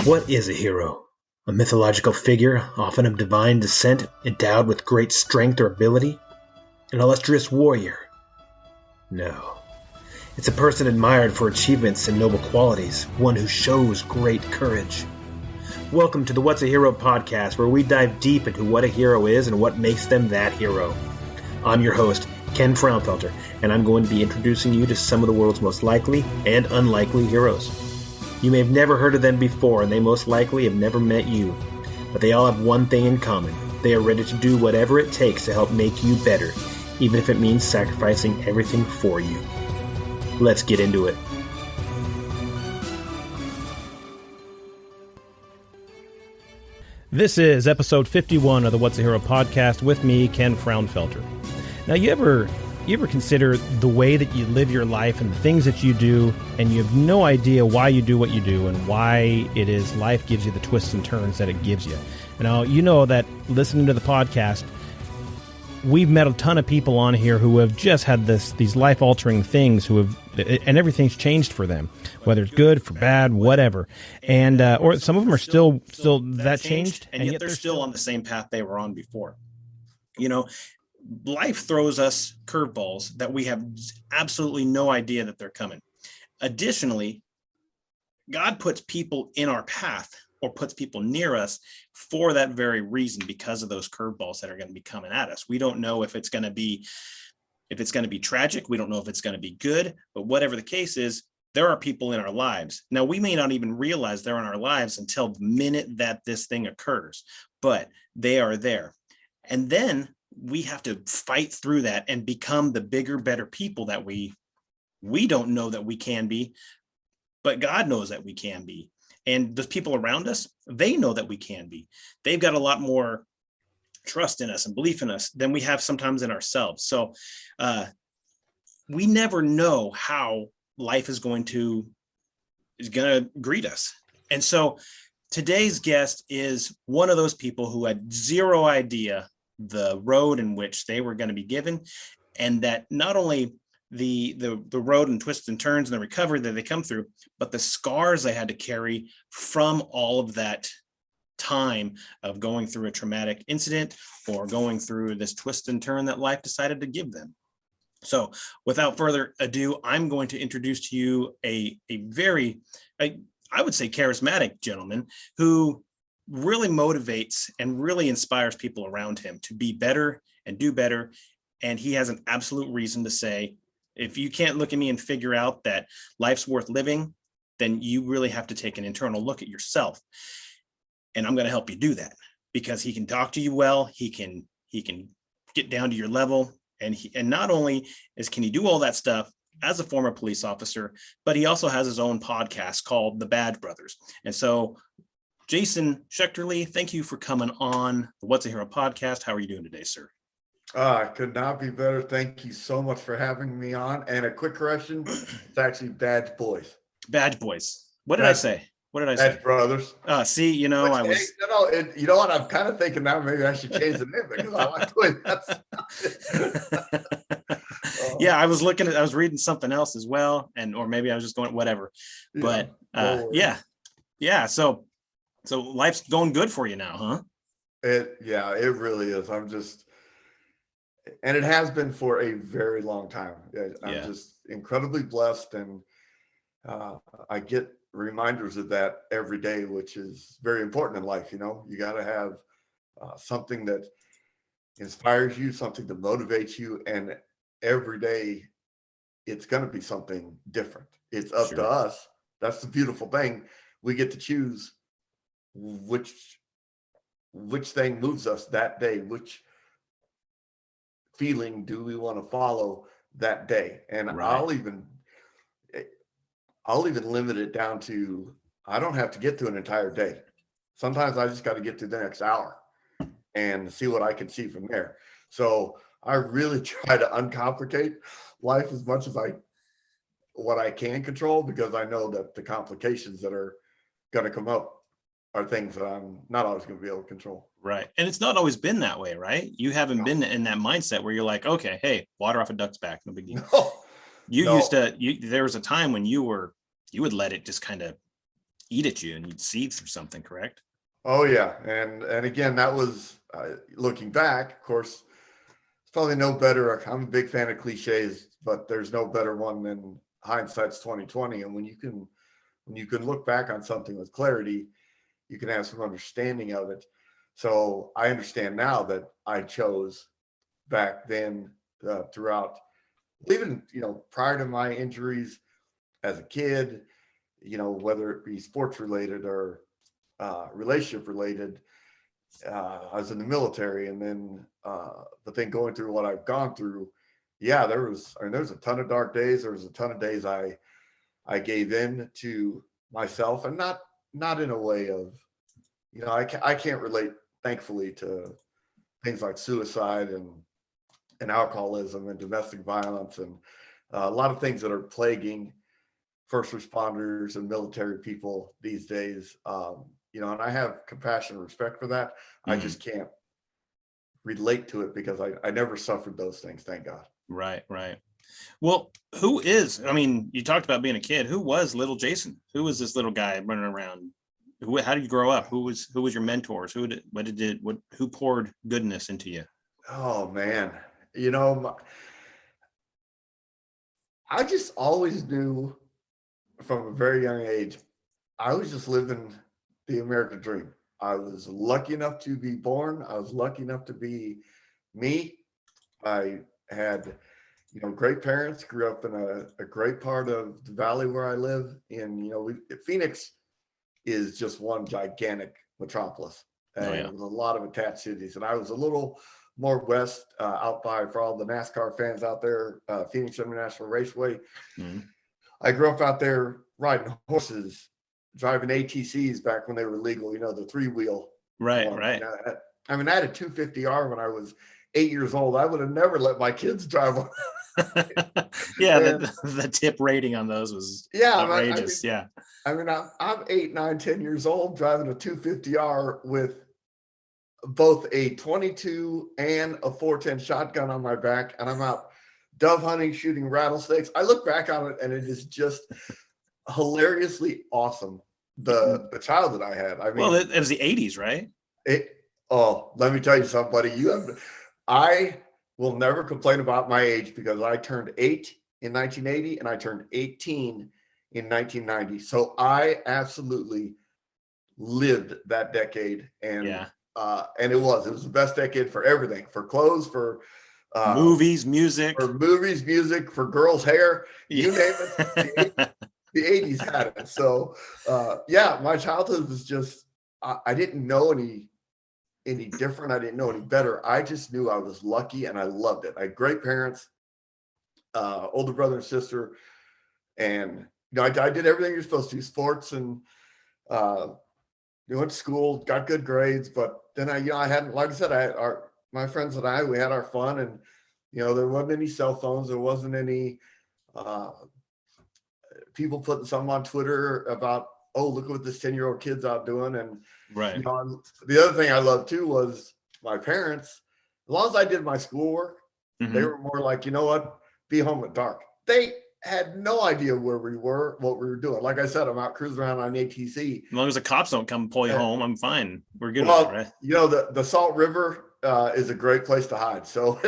What is a hero? A mythological figure, often of divine descent, endowed with great strength or ability? An illustrious warrior? No. It's a person admired for achievements and noble qualities, one who shows great courage. Welcome to the What's a Hero podcast, where we dive deep into what a hero is and what makes them that hero. I'm your host, Ken Frownfelter, and I'm going to be introducing you to some of the world's most likely and unlikely heroes. You may have never heard of them before, and they most likely have never met you. But they all have one thing in common. They are ready to do whatever it takes to help make you better, even if it means sacrificing everything for you. Let's get into it. This is episode 51 of the What's a Hero podcast with me, Ken Frownfelter. Now, you ever consider the way that you live your life and the things that you do, and you have no idea why you do what you do and why it is life gives you the twists and turns that it gives you? Now, you know that listening to the podcast, we've met a ton of people on here who have just had these life-altering things, and everything's changed for them, whether it's good, for bad, whatever. And or some of them are still that changed, and yet they're still on the same path they were on before. You know, life throws us curveballs that we have absolutely no idea that they're coming. Additionally, God puts people in our path or puts people near us for that very reason, because of those curveballs that are going to be coming at us. We don't know if it's going to be tragic. We don't know if it's going to be good, but whatever the case is, there are people in our lives. Now, we may not even realize they're in our lives until the minute that this thing occurs, but they are there. And then we have to fight through that and become the bigger, better people that we don't know that we can be, but God knows that we can be. And those people around us, they know that we can be. They've got a lot more trust in us and belief in us than we have sometimes in ourselves. So we never know how life is going to greet us. And so today's guest is one of those people who had zero idea the road in which they were going to be given, and that not only the road and twists and turns and the recovery that they come through, but the scars they had to carry from all of that time of going through a traumatic incident or going through this twist and turn that life decided to give them. So without further ado, I'm going to introduce to you a very, I would say, charismatic gentleman who really motivates and really inspires people around him to be better and do better. And he has an absolute reason to say, if you can't look at me and figure out that life's worth living, then you really have to take an internal look at yourself. And I'm going to help you do that, because he can talk to you well. He can get down to your level. And not only can he do all that stuff as a former police officer, but he also has his own podcast called The Badge Brothers. And so Jason Schechterle, thank you for coming on the What's a Hero podcast. How are you doing today, sir? Could not be better. Thank you so much for having me on. And a quick correction, it's actually Badge Boys. Badge Boys. What did I say? Badge Brothers. See, you know, I was. You know what? I'm kind of thinking now maybe I should change the name, because I like the way that's. Yeah, I was reading something else as well, or maybe I was just going whatever. But yeah. So life's going good for you now, huh? It really is. And it has been for a very long time. I'm just incredibly blessed, and I get reminders of that every day, which is very important in life. You know, you got to have something that inspires you, something that motivates you, and every day it's going to be something different. It's up to us. That's the beautiful thing. We get to choose which thing moves us that day, which feeling do we want to follow that day. And right. I'll even limit it down to, I don't have to get through an entire day. Sometimes I just got to get through the next hour and see what I can see from there. So I really try to uncomplicate life as much as what I can control, because I know that the complications that are going to come up are things that I'm not always going to be able to control. Right. And it's not always been that way, right? You haven't been in that mindset where you're like, okay, hey, water off a duck's back, no big deal. There was a time when you would let it just kind of eat at you and you'd see through something, correct? Oh yeah, and again, that was looking back. Of course, it's probably no better. I'm a big fan of cliches, but there's no better one than hindsight's 2020. And when you can look back on something with clarity, you can have some understanding of it. So I understand now that I chose back then throughout, even prior to my injuries as a kid, whether it be sports related or relationship related. I was in the military, and then but then going through what I've gone through, yeah, there was a ton of dark days. There was a ton of days I gave in to myself, and not in a way of, I can't relate, thankfully, to things like suicide and alcoholism and domestic violence and a lot of things that are plaguing first responders and military people these days. And I have compassion and respect for that. I just can't relate to it because I never suffered those things, thank God. Right. Well, you talked about being a kid. Who was little Jason? Who was this little guy running around? How did you grow up? Who was your mentors? Who poured goodness into you? Oh man, I just always knew from a very young age, I was just living the American dream. I was lucky enough to be born. I was lucky enough to be me. I had, great parents, grew up in a great part of the valley where I live in. Phoenix is just one gigantic metropolis, and with a lot of attached cities. And I was a little more west, out by, for all the NASCAR fans out there, Phoenix International Raceway. Mm-hmm. I grew up out there riding horses, driving ATCs back when they were legal, the 3-wheel. Right. I had a 250R when I was 8 years old. I would have never let my kids drive one. Yeah, the tip rating on those was outrageous. I'm 8, 9, 10 years old driving a 250R with both a 22 and a 410 shotgun on my back, and I'm out dove hunting, shooting rattlesnakes. I look back on it and it is just hilariously awesome. The childhood I had. It was the 80s, right? Let me tell you something, buddy. I will never complain about my age because I turned 8 in 1980 and I turned 18 in 1990. So I absolutely lived that decade, and it was the best decade for everything, for clothes, for movies, music, for girls' hair, you name it. The 80s had it. So my childhood was just, I didn't know any different. I didn't know any better. I just knew I was lucky and I loved it. I had great parents, older brother and sister, and I did everything you're supposed to, sports, and went to school, got good grades. But then I hadn't, like I said, my friends and I, we had our fun, and there wasn't any cell phones, there wasn't any people putting something on Twitter about, oh, look what this 10-year-old kid's out doing. And right. The other thing I loved too was my parents. As long as I did my schoolwork, they were more like, be home at dark. They had no idea where we were, what we were doing. Like I said, I'm out cruising around on ATC. As long as the cops don't come pull you home, I'm fine. We're good with it, right? The Salt River is a great place to hide. So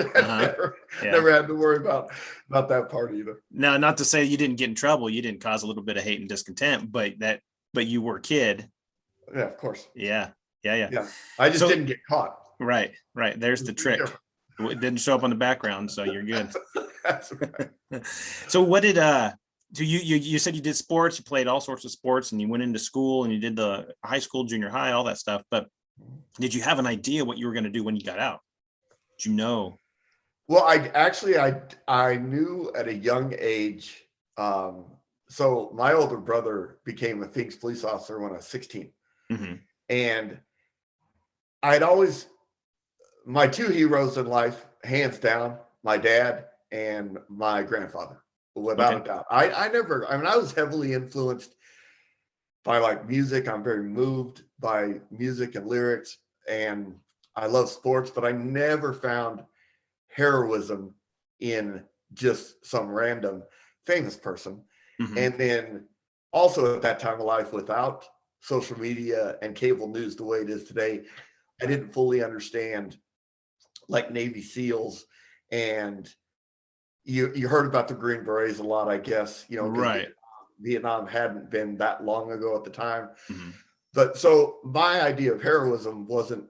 never had to worry about that part either. Now, not to say you didn't get in trouble. You didn't cause a little bit of hate and discontent, but you were a kid. Yeah, of course. Yeah. I just didn't get caught. Right. There's the trick. It didn't show up on the background, so you're good. That's right. So what did you said you did sports, you played all sorts of sports, and you went into school and you did the high school, junior high, all that stuff. But did you have an idea what you were going to do when you got out? Did you know? Well, I knew at a young age. So my older brother became a Phoenix police officer when I was 16. Mm-hmm. And I'd always, my two heroes in life, hands down, my dad and my grandfather, without a doubt. I was heavily influenced by like music. I'm very moved by music and lyrics, and I love sports, but I never found heroism in just some random famous person. Mm-hmm. And then also at that time of life, without social media and cable news the way it is today, I didn't fully understand like Navy SEALs, and you heard about the Green Berets a lot, I guess, because Right. Vietnam hadn't been that long ago at the time. Mm-hmm. But so my idea of heroism wasn't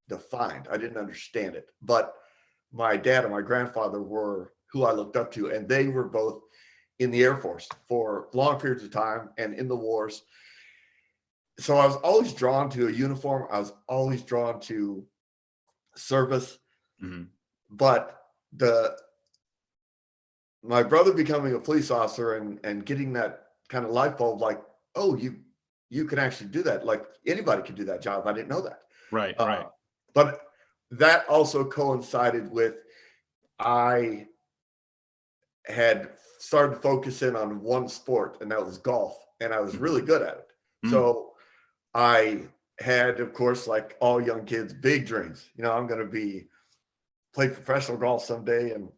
defined. I didn't understand it. But my dad and my grandfather were who I looked up to, and they were both in the Air Force for long periods of time and in the wars. So I was always drawn to a uniform. I was always drawn to service. Mm-hmm. But my brother becoming a police officer and getting that kind of light bulb, like, oh, you can actually do that. Like anybody can do that job. I didn't know that. Right. But that also coincided with I had started focusing on one sport, and that was golf, and I was really good at it. Mm-hmm. So I had, of course, like all young kids, big dreams. I'm going to play professional golf someday, and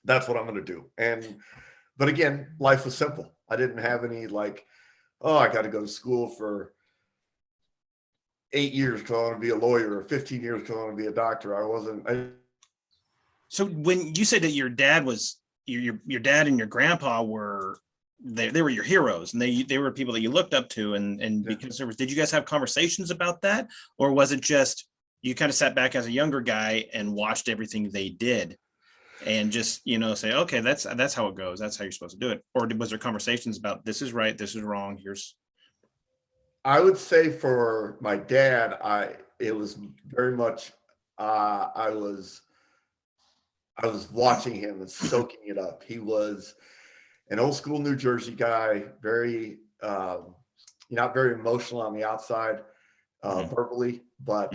that's what I'm going to do. But again, life was simple. I didn't have any like, oh, I got to go to school for 8 years because I want to be a lawyer, or 15 years because I want to be a doctor. So when you said that your dad was your dad and your grandpa were they were your heroes, and they were people that you looked up to, and because did you guys have conversations about that, or was it just you kind of sat back as a younger guy and watched everything they did and just say, okay, that's how it goes, that's how you're supposed to do it, or was there conversations about this is right, this is wrong, I would say for my dad, it was very much I was watching him and soaking it up. He was an old school New Jersey guy, very not very emotional on the outside, verbally, but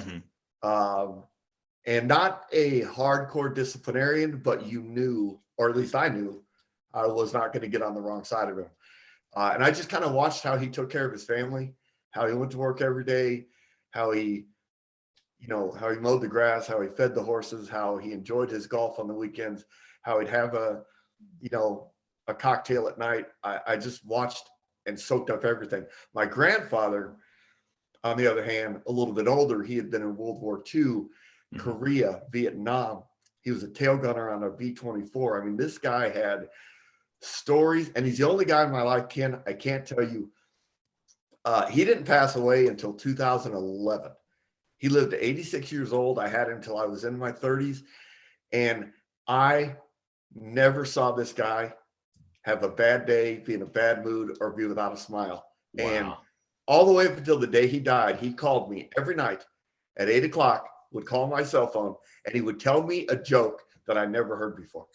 and not a hardcore disciplinarian, but you knew, or at least I knew, I was not going to get on the wrong side of him. And I just kind of watched how he took care of his family, how he went to work every day, how he mowed the grass, how he fed the horses, how he enjoyed his golf on the weekends, how he'd have a cocktail at night. I just watched and soaked up everything. My grandfather, on the other hand, a little bit older, he had been in World War II, Korea, Vietnam. He was a tail gunner on a B-24. I mean, this guy had stories, and he's the only guy in my life, Ken, I can't tell you. He didn't pass away until 2011. He lived to 86 years old. I had him until I was in my 30s. And I never saw this guy have a bad day, be in a bad mood, or be without a smile. Wow. And all the way up until the day he died, he called me every night at 8 o'clock, would call my cell phone, and he would tell me a joke that I never heard before.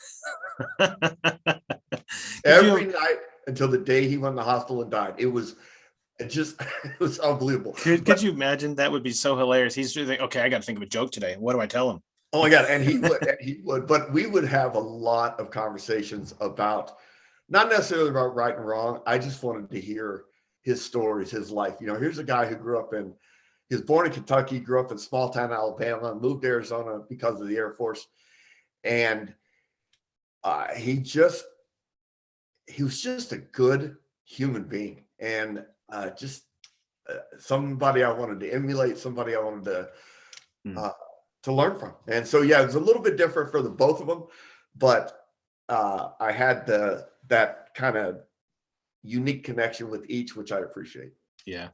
Every night until the day he went to the hospital and died. It was unbelievable. Could you imagine? That would be so hilarious. He's like, okay, I got to think of a joke today. What do I tell him? Oh my God. And he would, but we would have a lot of conversations about, not necessarily about right and wrong. I just wanted to hear his stories, his life. Here's a guy who he was born in Kentucky, grew up in small town Alabama, moved to Arizona because of the Air Force. And he was just a good human being. And somebody I wanted to emulate, somebody I wanted to learn from. And so, yeah, it was a little bit different for the both of them, but I had that kind of unique connection with each, which I appreciate. Yeah,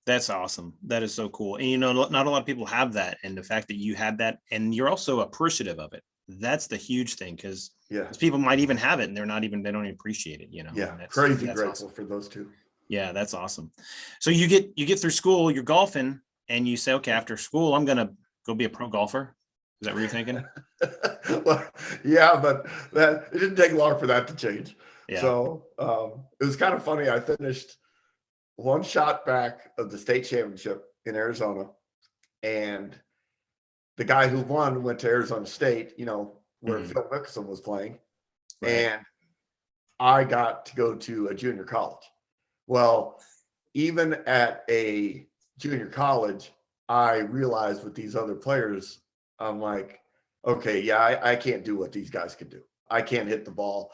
that's awesome. That is so cool. And not a lot of people have that, and the fact that you had that, and you're also appreciative of it. That's the huge thing, because people might even have it and they don't even appreciate it. Yeah, crazy grateful awesome. For those two. Yeah, that's awesome. So you get through school, you're golfing, and you say, okay, after school, I'm gonna go be a pro golfer. Is that what you're thinking? Well, yeah, but it didn't take long for that to change. Yeah. So it was kind of funny. I finished one shot back of the state championship in Arizona, and the guy who won went to Arizona State, where Phil Mickelson was playing, and I got to go to a junior college. Well, even at a junior college, I realized with these other players, I'm like, okay, yeah, I can't do what these guys can do. I can't hit the ball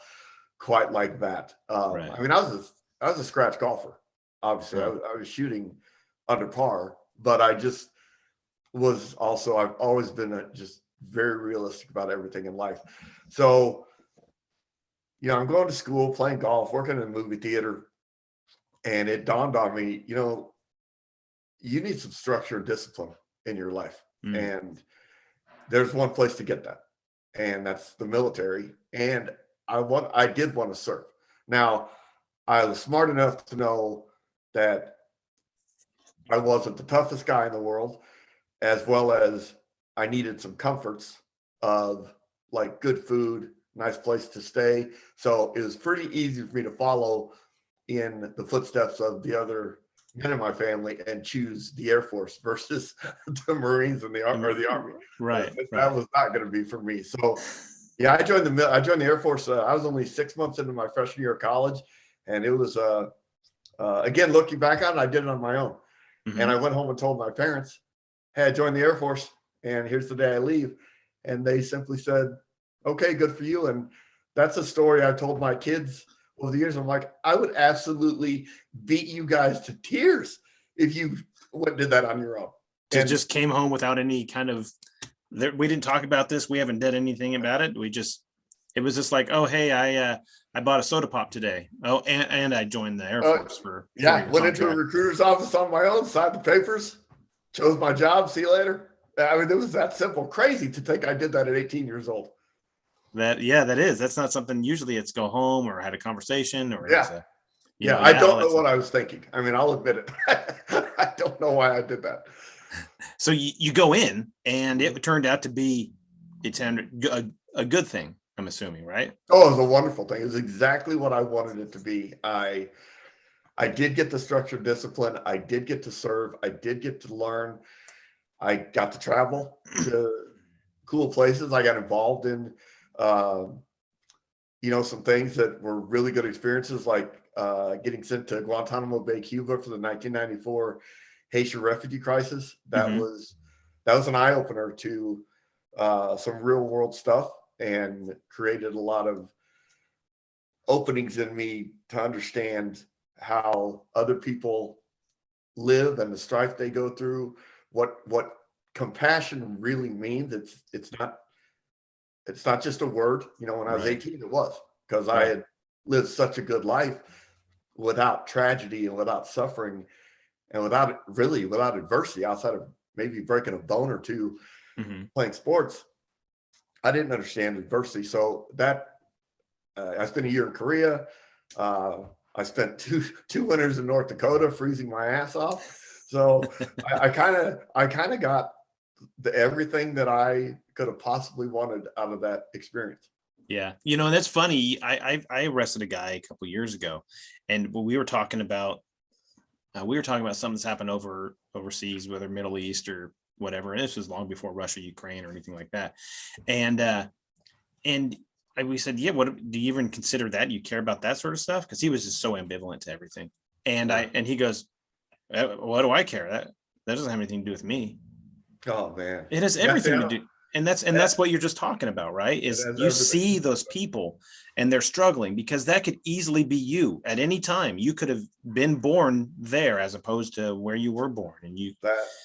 quite like that. I mean, I was a scratch golfer. Obviously, I was shooting under par, but I just was also, I've always been just very realistic about everything in life. So, you know, I'm going to school, playing golf, working in a movie theater, and it dawned on me, you know, you need some structure and discipline in your life. And there's one place to get that, and that's the military. And I did want to serve. Now, I was smart enough to know that I wasn't the toughest guy in the world, as well as I needed some comforts of like good food, nice place to stay. So it was pretty easy for me to follow in the footsteps of the other men in my family and choose the Air Force versus the Marines and the Army. Right. That was not going to be for me. So yeah, I joined the Air Force. I was only 6 months into my freshman year of college, and it was again, looking back on it, I did it on my own. And I went home and told my parents, hey, I joined the Air Force, and here's the day I leave. And they simply said, okay, good for you. And that's a story I told my kids over the years. I'm like, I would absolutely beat you guys to tears if you did that on your own. And just came home without any kind of, we didn't talk about this. We haven't done anything about it. It was just like, oh, hey, I bought a soda pop today. Oh, and I joined the Air Force for went into a recruiter's office on my own, signed the papers, chose my job. See you later. I mean, it was that simple. Crazy to think I did that at 18 years old. That is. That's not something. Usually, it's go home or had a conversation or I don't know what I was thinking. I mean, I'll admit it. I don't know why I did that. So you go in, and it turned out to be a good thing. I'm assuming, right? Oh, it was a wonderful thing. It was exactly what I wanted it to be. I did get the structured discipline. I did get to serve. I did get to learn. I got to travel to cool places. I got involved in, some things that were really good experiences, like getting sent to Guantanamo Bay, Cuba for the 1994 Haitian refugee crisis. That was an eye opener to some real world stuff, and created a lot of openings in me to understand how other people live and the strife they go through, what compassion really means. It's not just a word. You know, when I was 18, it was, because I had lived such a good life without tragedy and without suffering and without adversity, outside of maybe breaking a bone or two playing sports. I didn't understand adversity. So that I spent a year in Korea. I spent two winters in North Dakota freezing my ass off. So I kind of got everything that I could have possibly wanted out of that experience. Yeah. You know, and that's funny. I arrested a guy a couple of years ago, and we were talking about something that's happened overseas, whether Middle East or whatever. And this was long before Russia, Ukraine, or anything like that. And we said, yeah, what do you even consider that? You care about that sort of stuff? Because he was just so ambivalent to everything. And he goes, what do I care? That doesn't have anything to do with me. Oh man, it has everything to do. And that's what you're just talking about, right? Is you see those people and they're struggling, because that could easily be you at any time. You could have been born there as opposed to where you were born. And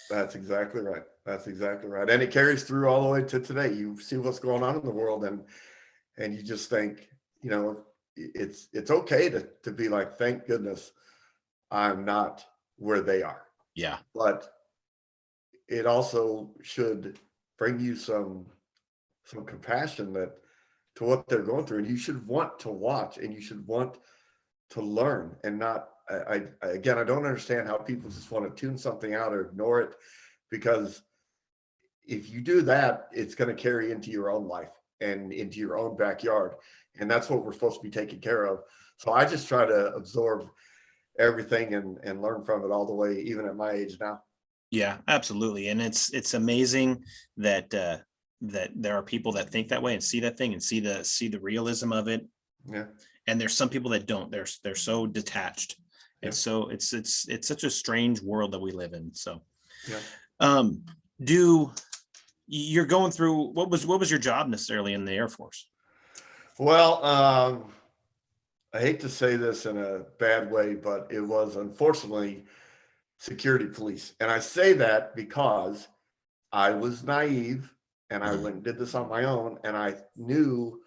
that's exactly right. That's exactly right. And it carries through all the way to today. You see what's going on in the world, and you just think, you know, it's okay to be like, thank goodness I'm not where they are. Yeah. But it also should bring you some compassion to what they're going through, and you should want to watch, and you should want to learn, and not. I don't understand how people just want to tune something out or ignore it, because if you do that, it's going to carry into your own life and into your own backyard, and that's what we're supposed to be taking care of. So I just try to absorb everything and learn from it all the way, even at my age now. Yeah, absolutely. And it's amazing that that there are people that think that way and see that thing and see the realism of it. Yeah. And there's some people that don't. They're so detached. Yeah. And so it's such a strange world that we live in. So you're going through, what was your job necessarily in the Air Force? Well, I hate to say this in a bad way, but it was unfortunately security police. And I say that because I was naive and I went and did this on my own. And I knew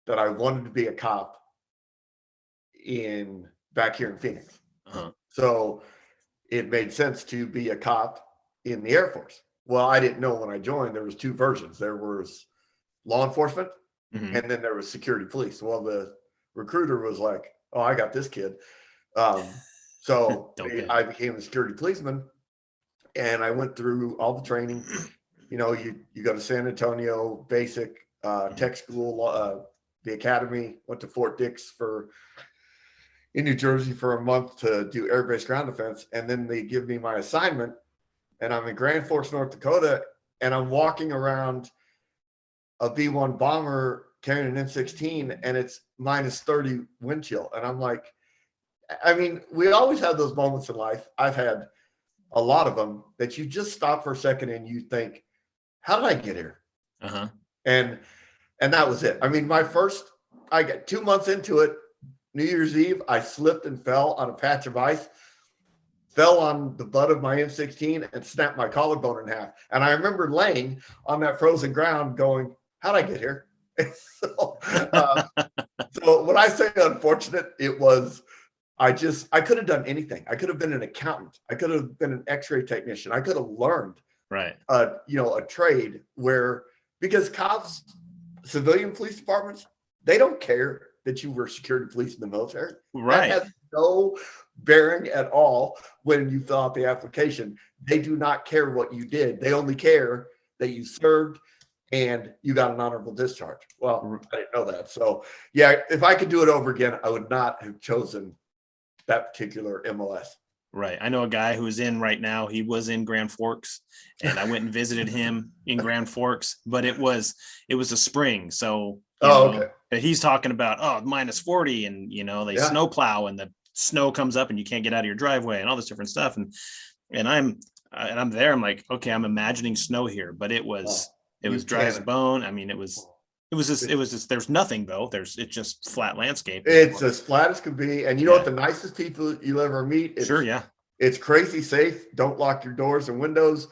that I wanted to be a cop back here in Phoenix. So it made sense to be a cop in the Air Force. Well, I didn't know when I joined, there was two versions. There was law enforcement and then there was security police. Well, the recruiter was like, oh, I got this kid. So I became a security policeman and I went through all the training. You know, you go to San Antonio, basic tech school, the academy, went to Fort Dix in New Jersey for a month to do air base ground defense. And then they give me my assignment and I'm in Grand Forks, North Dakota, and I'm walking around a B-1 bomber carrying an M16 and it's minus 30 wind chill. And I'm like, I mean, we always have those moments in life. I've had a lot of them that you just stop for a second and you think, how did I get here? And that was it. I mean, I got 2 months into it, New Year's Eve, I slipped and fell on a patch of ice, fell on the butt of my M16 and snapped my collarbone in half. And I remember laying on that frozen ground going, how'd I get here? So when I say unfortunate, it was, I could have done anything. I could have been an accountant. I could have been an x-ray technician. I could have learned, a trade because cops, civilian police departments, they don't care that you were security police in the military. That has no bearing at all when you fill out the application. They do not care what you did. They only care that you served and you got an honorable discharge. Well, I didn't know that. So yeah, if I could do it over again, I would not have chosen that particular MLS. Right. I know a guy who's in right now. He was in Grand Forks and I went and visited him in Grand Forks, but it was a spring. So, he's talking about, minus 40 and, they snow plow and the snow comes up and you can't get out of your driveway and all this different stuff. And I'm there. I'm like, okay, I'm imagining snow here, but it was dry as a bone. I mean, it was just, there's nothing though. It's just flat landscape. It's as flat as could be. And you know what, the nicest people you'll ever meet. It's crazy safe. Don't lock your doors and windows.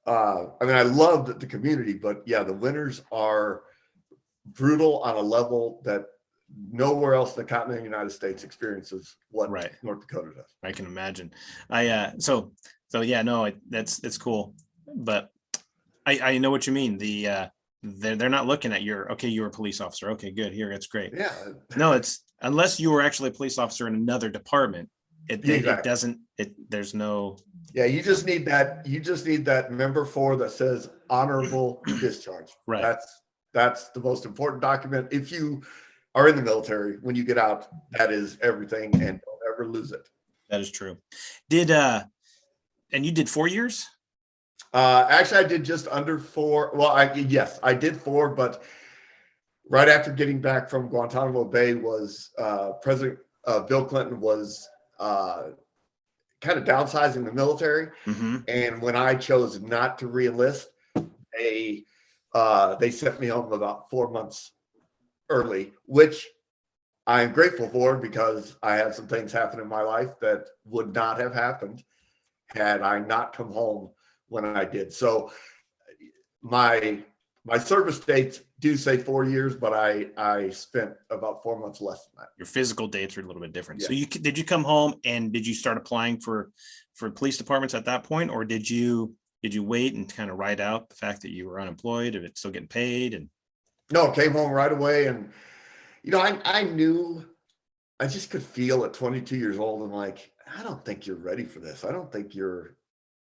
I mean, I loved the community, but the winters are brutal on a level that nowhere else in the continental United States experiences what North Dakota does. I can imagine. That's cool. But I know what you mean. They're not looking at you're a police officer. Okay, good. Here, that's great. Yeah. No, it's unless you were actually a police officer in another department. There's no. Yeah, you just need that member 4 that says honorable discharge. Right. That's the most important document. If you are in the military, when you get out, that is everything, and don't ever lose it. That is true. And you did 4 years? Actually, I did just under 4. Well, I did 4, but right after getting back from Guantanamo Bay was President Bill Clinton was kind of downsizing the military. And when I chose not to re-enlist, they sent me home about 4 months early, which I'm grateful for because I had some things happen in my life that would not have happened had I not come home when I did. So my service dates do say 4 years, but I spent about 4 months less than that. Your physical dates are a little bit different. Yeah. So did you come home and did you start applying for police departments at that point, or did you wait and kind of ride out the fact that you were unemployed, if it's still getting paid? And no, came home right away. And I knew, I just could feel at 22 years old, I'm like, I don't think you're ready for this. I don't think you're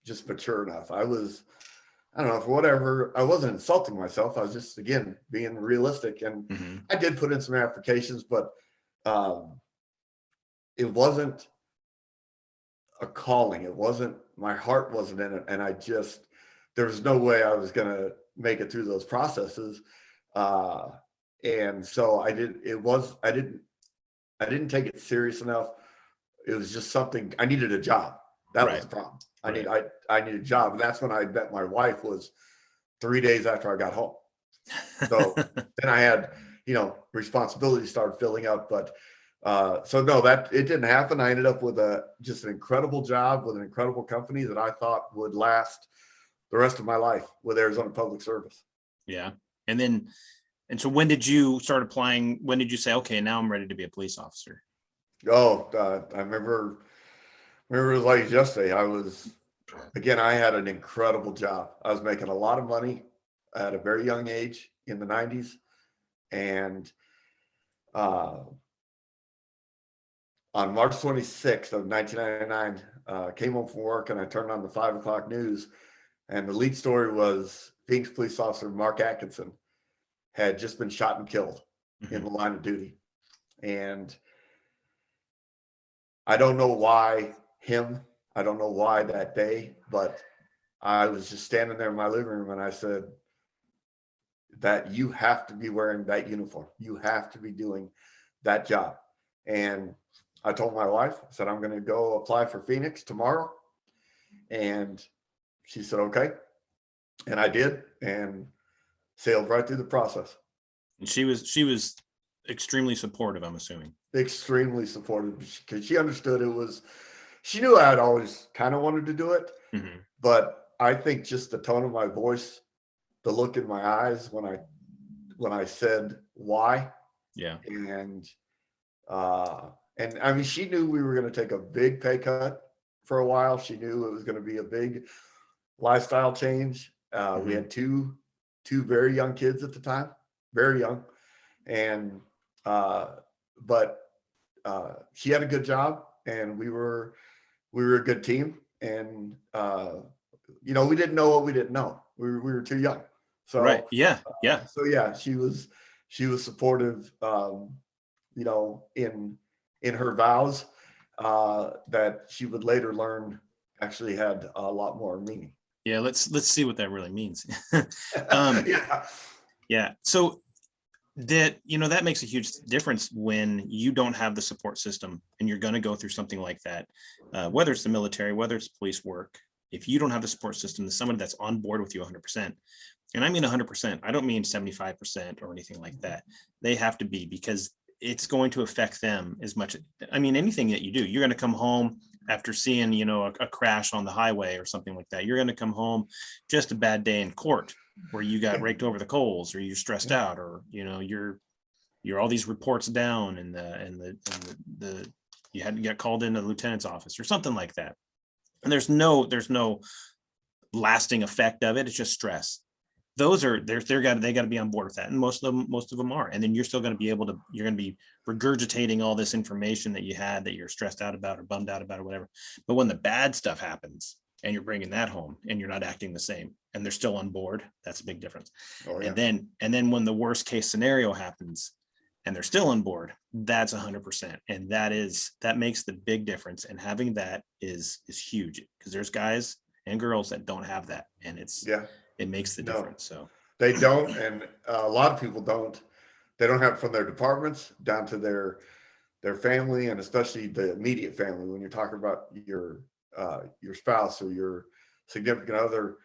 just mature enough. I don't know, for whatever, I wasn't insulting myself. I was just, again, being realistic. And I did put in some applications, but it wasn't a calling. It wasn't, my heart wasn't in it. And there was no way I was going to make it through those processes. And so I didn't take it serious enough. It was just something, I needed a job. That was the problem. I need a job. And that's when I met my wife, was 3 days after I got home. So then I had, responsibilities started filling up. But So no, that it didn't happen. I ended up with just an incredible job with an incredible company that I thought would last the rest of my life with Arizona Public Service. Yeah. And so when did you start applying? When did you say, okay, now I'm ready to be a police officer? Oh, I remember it was like yesterday. I had an incredible job. I was making a lot of money at a very young age in the 90s. And on March 26th of 1999, came home from work and I turned on the 5 o'clock news. And the lead story was Phoenix police officer Mark Atkinson had just been shot and killed in the line of duty. And I don't know why I don't know why that day, but I was just standing there in my living room and I said that you have to be wearing that uniform. You have to be doing that job. And I told my wife, I said, I'm going to go apply for Phoenix tomorrow. And she said, okay. And I did, and sailed right through the process. And she was extremely supportive, I'm assuming. Extremely supportive, because she understood she knew I'd always kind of wanted to do it. Mm-hmm. But I think just the tone of my voice, the look in my eyes when I said why. Yeah. And I mean, she knew we were going to take a big pay cut for a while. She knew it was going to be a big lifestyle change. We had two very young kids at the time, very young. And, but she had a good job and we were a good team. And, we didn't know what we didn't know. We were too young. So, right. Yeah. Yeah. So yeah, she was supportive, in her vows, that she would later learn actually had a lot more meaning. Yeah. Let's see what that really means. Yeah. Yeah. So that makes a huge difference when you don't have the support system and you're going to go through something like that, whether it's the military, whether it's police work. If you don't have the support system, there's somebody that's on board with you 100%. And I mean 100%. I don't mean 75% or anything like that. They have to be, because it's going to affect them as much. I mean, anything that you do, you're going to come home after seeing, a crash on the highway or something like that. You're going to come home just a bad day in court where you got raked over the coals, or you're stressed out, or, you're all these reports down and you got called into the lieutenant's office or something like that. And there's no lasting effect of it. It's just stress. Those are they got to be on board with that, and most of them are. And then you're still going to be you're going to be regurgitating all this information that you had that you're stressed out about or bummed out about or whatever. But when the bad stuff happens and you're bringing that home and you're not acting the same and they're still on board, that's a big difference. Oh, yeah. And then when the worst case scenario happens and they're still on board, that's 100%. And that makes the big difference. And having that is huge, because there's guys and girls that don't have that. And it makes the difference. So they don't. And a lot of people they don't have it from their departments down to their family, and especially the immediate family. When you're talking about your spouse or your significant other.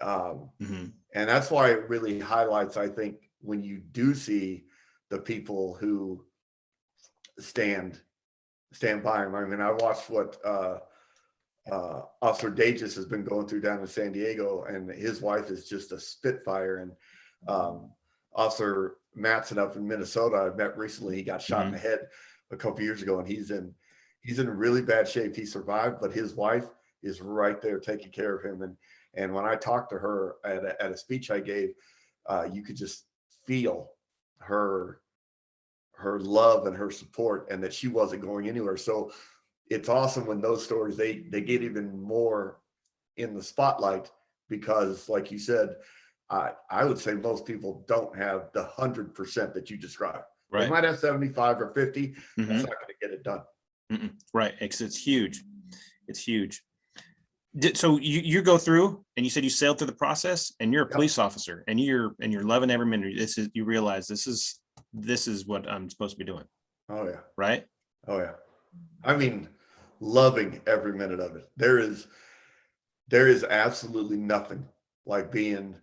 And that's why it really highlights, I think, when you do see the people who stand by him. I mean, I watched what Officer Dages has been going through down in San Diego, and his wife is just a spitfire. And Officer Matson up in Minnesota, I met recently. He got shot in the head a couple years ago, and he's in really bad shape. He survived, but his wife is right there taking care of him. And when I talked to her at a speech I gave, you could just feel her love and her support, and that she wasn't going anywhere. So it's awesome when those stories, they get even more in the spotlight, because like you said, I would say most people don't have the 100% that you described. Right. They might have 75 or 50. That's not going to get it done. Right. It's huge. It's huge. So you go through, and you said you sailed through the process, and you're a police officer, and you're loving every minute. You realize this is what I'm supposed to be doing. Oh yeah. Right. Oh yeah. I mean, loving every minute of it. There is absolutely nothing like being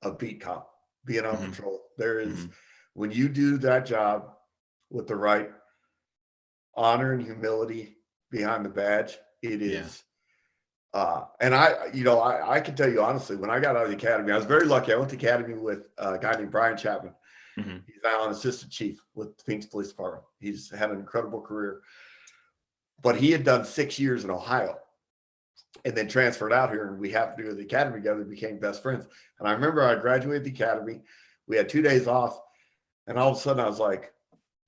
a beat cop, being on patrol. There is, when you do that job with the right honor and humility behind the badge. It is, and I can tell you honestly, when I got out of the academy, I was very lucky. I went to the academy with a guy named Brian Chapman. Mm-hmm. He's now an assistant chief with the Phoenix Police Department. He's had an incredible career, but he had done 6 years in Ohio and then transferred out here, and we happened to go to the academy together, became best friends. And I remember I graduated the academy. We had 2 days off, and all of a sudden I was like,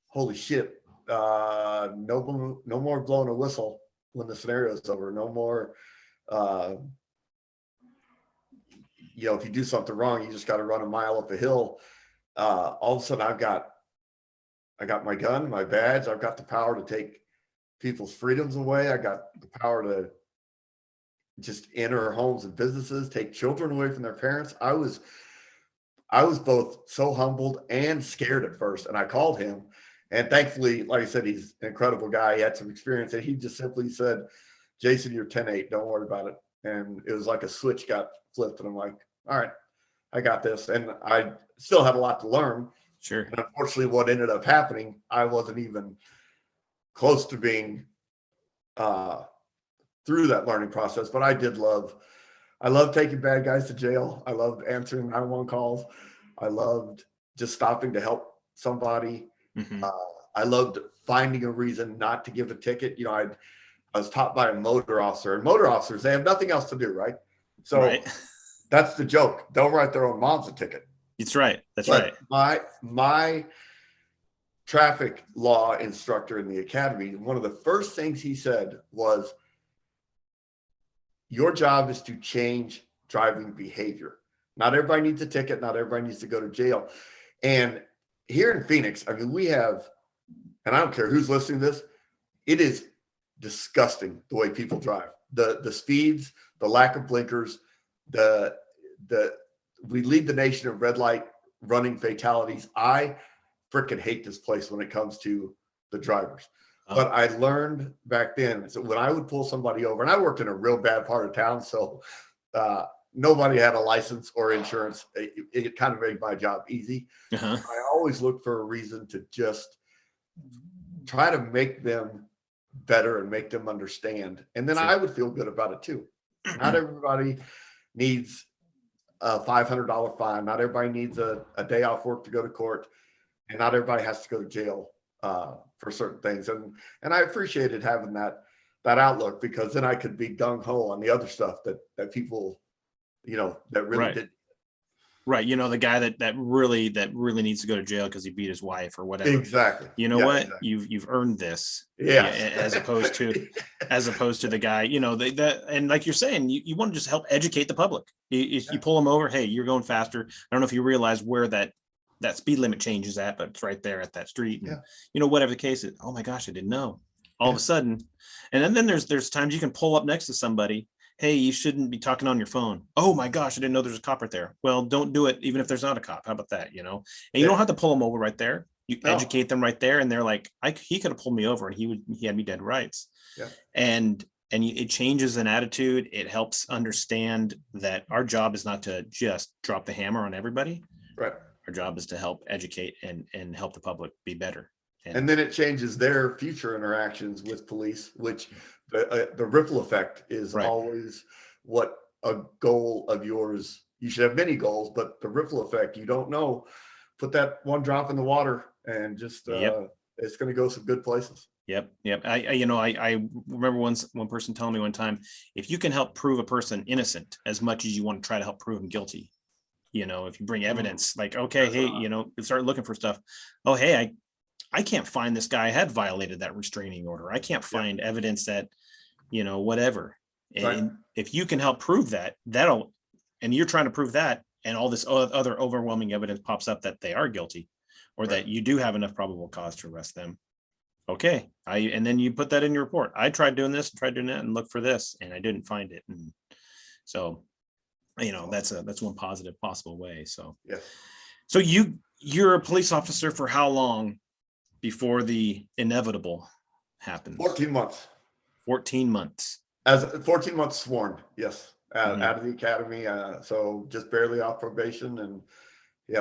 holy shit, no more blowing a whistle when the scenario is over. No more, if you do something wrong, you just got to run a mile up a hill. All of a sudden I got my gun, my badge. I've got the power to take people's freedoms away. I got the power to just enter homes and businesses, take children away from their parents. I was both so humbled and scared at first. And I called him, and thankfully, like I said, he's an incredible guy. He had some experience, and he just simply said, Jason, you're 10-8, don't worry about it. And it was like a switch got flipped, and I'm like, all right, I got this. And I still had a lot to learn. Sure. And unfortunately, what ended up happening, I wasn't even close to being through that learning process. But I loved taking bad guys to jail. I loved answering 911 calls. I loved just stopping to help somebody. Mm-hmm. I loved finding a reason not to give a ticket. I was taught by a motor officer, and motor officers, they have nothing else to do, right? So That's the joke. They'll write their own moms a ticket. That's right. That's right. My traffic law instructor in the academy, one of the first things he said was, your job is to change driving behavior. Not everybody needs a ticket. Not everybody needs to go to jail. And here in Phoenix, I mean, we have, and I don't care who's listening to this, it is disgusting the way people drive. The speeds, the lack of blinkers, we lead the nation in red light running fatalities. I freaking hate this place when it comes to the drivers. But I learned back then, so when I would pull somebody over, and I worked in a real bad part of town, so nobody had a license or insurance. It kind of made my job easy. Uh-huh. I always looked for a reason to just try to make them better and make them understand. And then I would feel good about it too. Not everybody needs a $500 fine. Not everybody needs a day off work to go to court. And not everybody has to go to jail for certain things. And I appreciated having that outlook, because then I could be gung-ho on the other stuff that people, that really did. Right. The guy that really needs to go to jail because he beat his wife or whatever. Exactly. What? Exactly. You've earned this. Yeah. As opposed to the guy, and like you're saying, you want to just help educate the public. You pull them over. Hey, you're going faster. I don't know if you realize where that speed limit change is at, but it's right there at that street. And, whatever the case is. Oh my gosh, I didn't know. All of a sudden. And then there's times you can pull up next to somebody. Hey, you shouldn't be talking on your phone. Oh my gosh, I didn't know there's a cop right there. Well, don't do it even if there's not a cop. How about that? And you don't have to pull them over right there. You educate them right there, and they're like, he could have pulled me over and he had me dead rights. Yeah. And it changes an attitude. It helps understand that our job is not to just drop the hammer on everybody. Right. Our job is to help educate and help the public be better. And then it changes their future interactions with police, which the ripple effect is always what a goal of yours. You should have many goals, but the ripple effect, you don't know. Put that one drop in the water and just it's going to go some good places. Yep. I remember one person telling me one time, if you can help prove a person innocent as much as you want to try to help prove them guilty, if you bring evidence, like, okay, hey, start looking for stuff. Oh, hey, I can't find this guy had violated that restraining order. I can't find evidence that, whatever. And if you can help prove that, and you're trying to prove that, and all this other overwhelming evidence pops up that they are guilty, or that you do have enough probable cause to arrest them. Okay. And then you put that in your report. I tried doing this, tried doing that, and looked for this, and I didn't find it. And so, that's one positive possible way. So, So you're a police officer for how long before the inevitable happens? 14 months. 14 months. As 14 months sworn, yes, out of the academy. So just barely off probation, and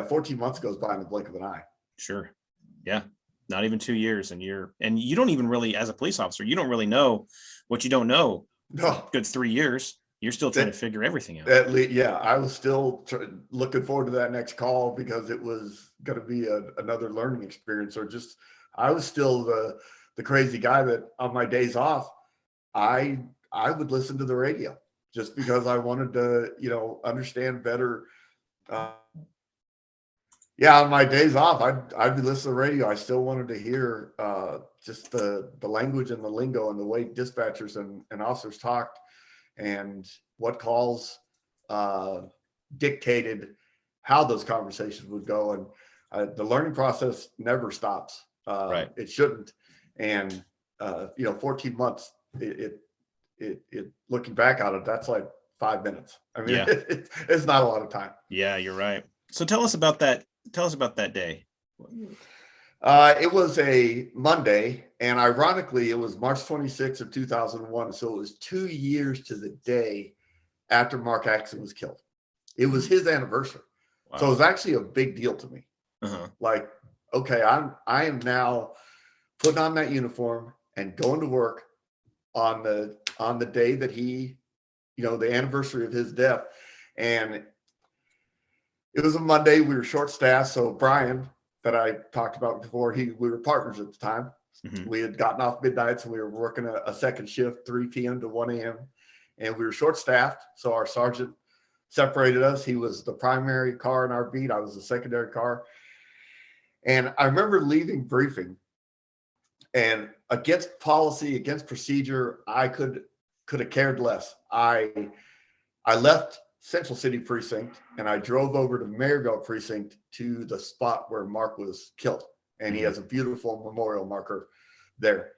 14 months goes by in the blink of an eye. Sure. Yeah. Not even 2 years, and you don't even really, as a police officer, you don't really know what you don't know. No. Good 3 years. You're still trying to figure everything out. Yeah, I was still looking forward to that next call because it was going to be another learning experience. Or just, I was still the crazy guy that on my days off, I would listen to the radio just because I wanted to, understand better. On my days off, I'd be listening to the radio. I still wanted to hear just the language and the lingo and the way dispatchers and officers talked, and what calls dictated how those conversations would go. And the learning process never stops. Right. It shouldn't. And 14 months, it looking back on it, that's like 5 minutes. I mean, it's not a lot of time. Yeah, you're right. So tell us about that. Tell us about that day. It was a Monday, and ironically, it was March 26th of 2001. So it was 2 years to the day after Mark Axon was killed. It was his anniversary. Wow. So it was actually a big deal to me. Uh-huh. Like, okay, I am now putting on that uniform and going to work on the day that he, the anniversary of his death. And it was a Monday. We were short staffed. So Brian, that I talked about before, we were partners at the time. Mm-hmm. We had gotten off midnight, so we were working a second shift, 3 p.m. to 1 a.m. And we were short staffed. So our sergeant separated us. He was the primary car in our beat. I was the secondary car. And I remember leaving briefing, and against policy, against procedure, I could have cared less. I left Central City Precinct, and I drove over to Maryville Precinct to the spot where Mark was killed. And he has a beautiful memorial marker there.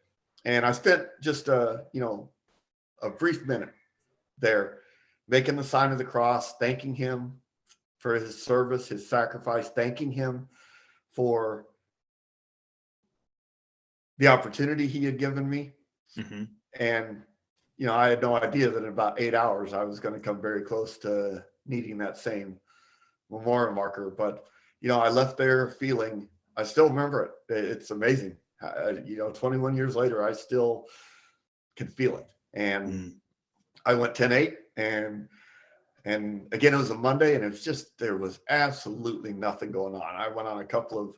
And I spent just a brief minute there, making the sign of the cross, thanking him for his service, his sacrifice, thanking him for the opportunity he had given me. Mm-hmm. And I had no idea that in about 8 hours, I was going to come very close to needing that same memorial marker. But, I left there feeling, I still remember it. It's amazing. 21 years later, I still can feel it. And I went 10-8, and again, it was a Monday, and it was just, there was absolutely nothing going on. I went on a couple of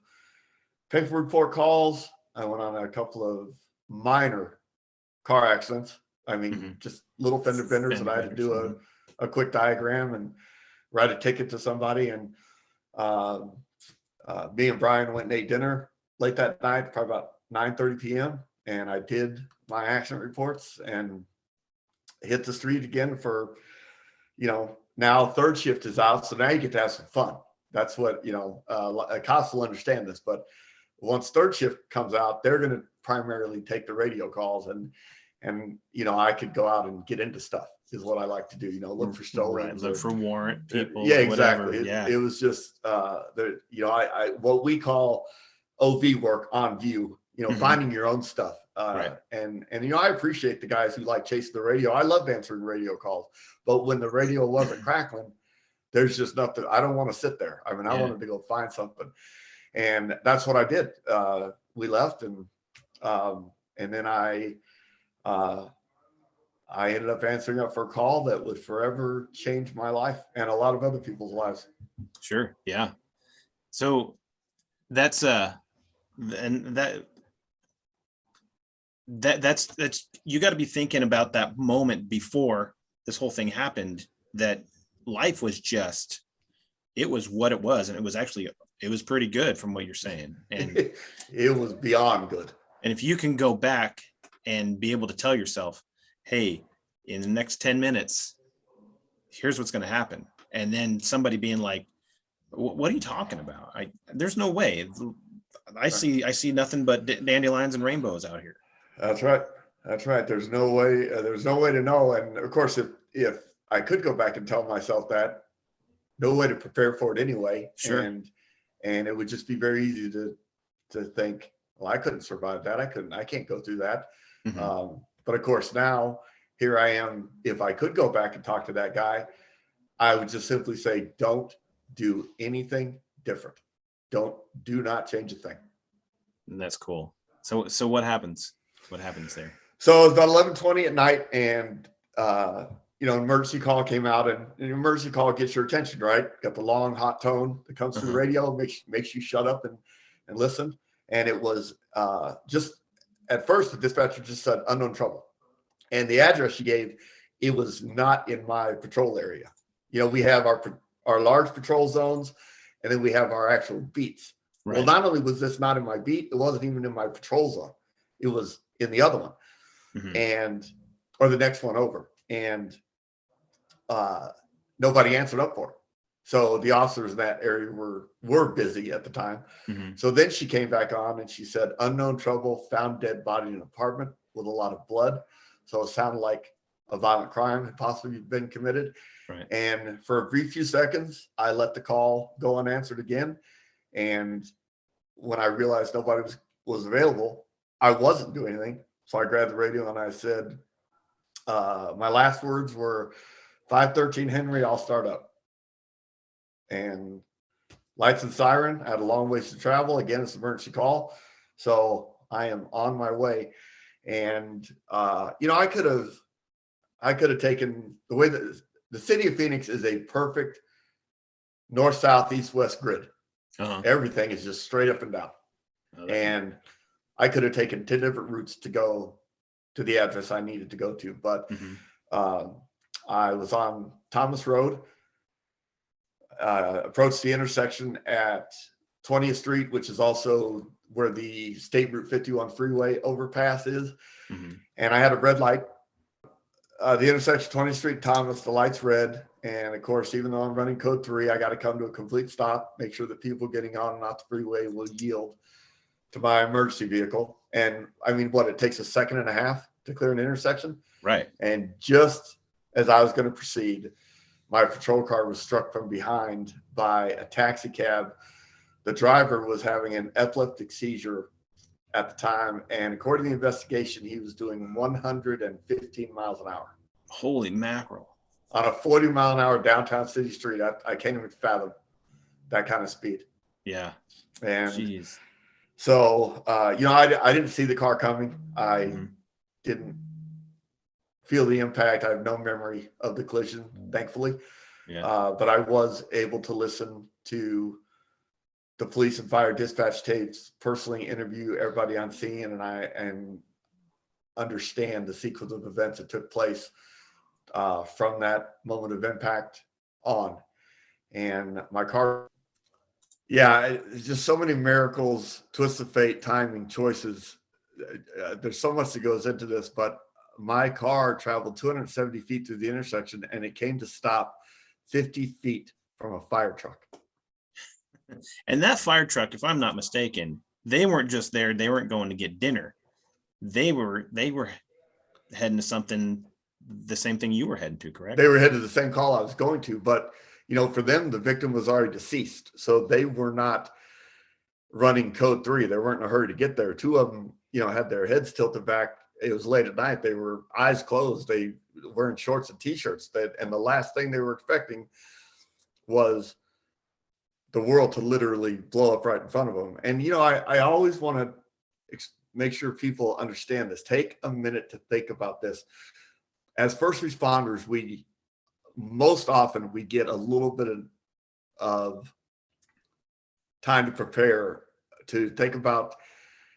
paper report calls. I went on a couple of minor car accidents. I mean, just little fender benders that I had to do a quick diagram and write a ticket to somebody. And me and Brian went and ate dinner late that night, probably about 9:30 p.m. And I did my accident reports and hit the street again for, now third shift is out. So now you get to have some fun. That's what, cops will understand this. But once third shift comes out, they're going to primarily take the radio calls, and I could go out and get into stuff is what I like to do, look for stolen. Right, look for warrant people. Yeah, exactly. It was just, what we call OV work, on view, finding your own stuff. Right. And I appreciate the guys who like chasing the radio. I loved answering radio calls, but when the radio wasn't crackling, there's just nothing. I don't want to sit there. I mean, I wanted to go find something. And that's what I did. We left, and then I ended up answering up for a call that would forever change my life and a lot of other people's lives. Sure. Yeah. So that's that's you got to be thinking about that moment before this whole thing happened, that life was just, it was what it was. And it was pretty good from what you're saying. And it was beyond good. And if you can go back and be able to tell yourself, hey, in the next 10 minutes, here's what's going to happen. And then somebody being like, what are you talking about? There's no way. I see nothing but dandelions and rainbows out here. That's right. There's no way to know. And of course, if I could go back and tell myself that, no way to prepare for it anyway. Sure. And it would just be very easy to think, well, I couldn't survive that. I can't go through that. Mm-hmm. But of course, now here I am. If I could go back and talk to that guy, I would just simply say, don't do anything different. Do not change a thing. That's cool. So what happens? What happens there? So it was about 11:20 at night, and an emergency call came out, and an emergency call gets your attention, right? Got the long, hot tone that comes through the radio, makes you shut up and listen. And it was just at first the dispatcher just said unknown trouble, and the address she gave, it was not in my patrol area. We have our large patrol zones, and then we have our actual beats. Right. Well, not only was this not in my beat, it wasn't even in my patrol zone. It was in the other one, or the next one over, and nobody answered up for it. So the officers in that area were busy at the time. So then she came back on and she said, unknown trouble, found dead body in an apartment with a lot of blood. So it sounded like a violent crime had possibly been committed. Right. And for a brief few seconds, I let the call go unanswered again. And when I realized nobody was available, I wasn't doing anything. So I grabbed the radio and I said, my last words were 513 Henry, I'll start up. And lights and siren, I had a long ways to travel. Again, it's an emergency call. So I am on my way. And, I could have taken the way that the city of Phoenix is a perfect north, south, east, west grid. Everything is just straight up and down. And I could have taken 10 different routes to go to the address I needed to go to. But I was on Thomas Road, approached the intersection at 20th Street, which is also where the State Route 51 freeway overpass is. And I had a red light. The intersection 20th Street, Thomas, the light's red. And of course, even though I'm running code 3, I got to come to a complete stop, make sure that people getting on and off the freeway will yield to my emergency vehicle. And I mean, it takes a second and a half to clear an intersection. Right. And just as I was going to proceed, my patrol car was struck from behind by a taxicab. The driver was having an epileptic seizure at the time. And according to the investigation, he was doing 115 miles an hour. Holy mackerel. On a 40-mile-an-hour downtown city street. I can't even fathom that kind of speed. Yeah. And jeez. So, I didn't see the car coming. I didn't feel the impact. I have no memory of the collision, thankfully. Yeah. But I was able to listen to the police and fire dispatch tapes, personally interview everybody on scene, and understand the sequence of events that took place from that moment of impact on. And my car, it's just so many miracles, twists of fate, timing, choices. There's so much that goes into this, but my car traveled 270 feet through the intersection, and it came to stop 50 feet from a fire truck. And that fire truck, if I'm not mistaken, they weren't just there. They weren't going to get dinner. They were heading to something, the same thing you were heading to, correct? They were headed to the same call I was going to, but for them, the victim was already deceased. So they were not running code 3. They weren't in a hurry to get there. 2 of them, had their heads tilted back. It was late at night. They were eyes closed. They were wearing shorts and t-shirts. And the last thing they were expecting was the world to literally blow up right in front of them. And, I always want to make sure people understand this. Take a minute to think about this. As first responders, most often we get a little bit of time to prepare, to think about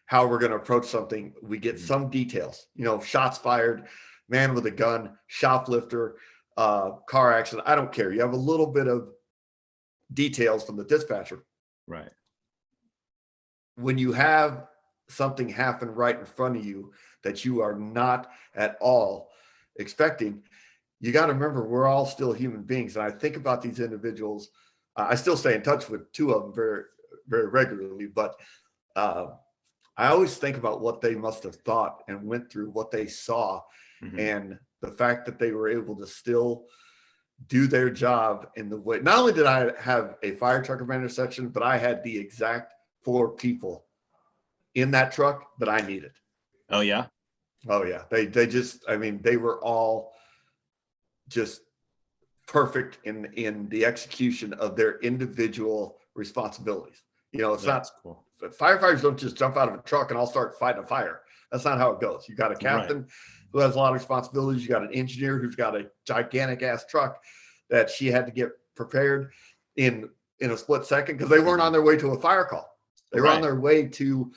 how we're going to approach something. We get some details, shots fired, man with a gun, shoplifter, car accident. I don't care. You have a little bit of details from the dispatcher. Right. When you have something happen right in front of you that you are not at all expecting, you got to remember we're all still human beings. And I think about these individuals. I still stay in touch with 2 of them very, very regularly, but I always think about what they must have thought and went through, what they saw, and the fact that they were able to still do their job in the way. Not only did I have a fire truck of intersection, but I had the exact 4 people in that truck that I needed. Oh yeah. Oh yeah. They just, they were all just perfect in the execution of their individual responsibilities. You know, it's That's not, cool. firefighters don't just jump out of a truck and all start fighting a fire. That's not how it goes. You got a captain who has a lot of responsibilities. You got an engineer who's got a gigantic ass truck that she had to get prepared in a split second, because they weren't on their way to a fire call. They were on their way to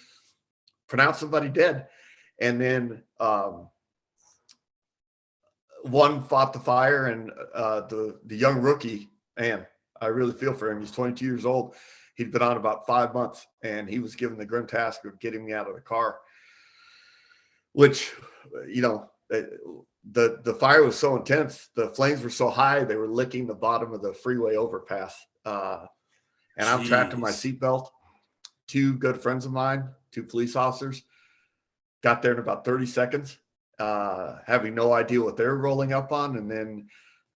pronounce somebody dead. And then one fought the fire, and the young rookie, man, I really feel for him. He's 22 years old. He'd been on about 5 months, and he was given the grim task of getting me out of the car, which, you know, the fire was so intense. The flames were so high, they were licking the bottom of the freeway overpass. And I'm trapped in my seatbelt. Two good friends of mine, two police officers, got there in about 30 seconds, having no idea what they're rolling up on. And then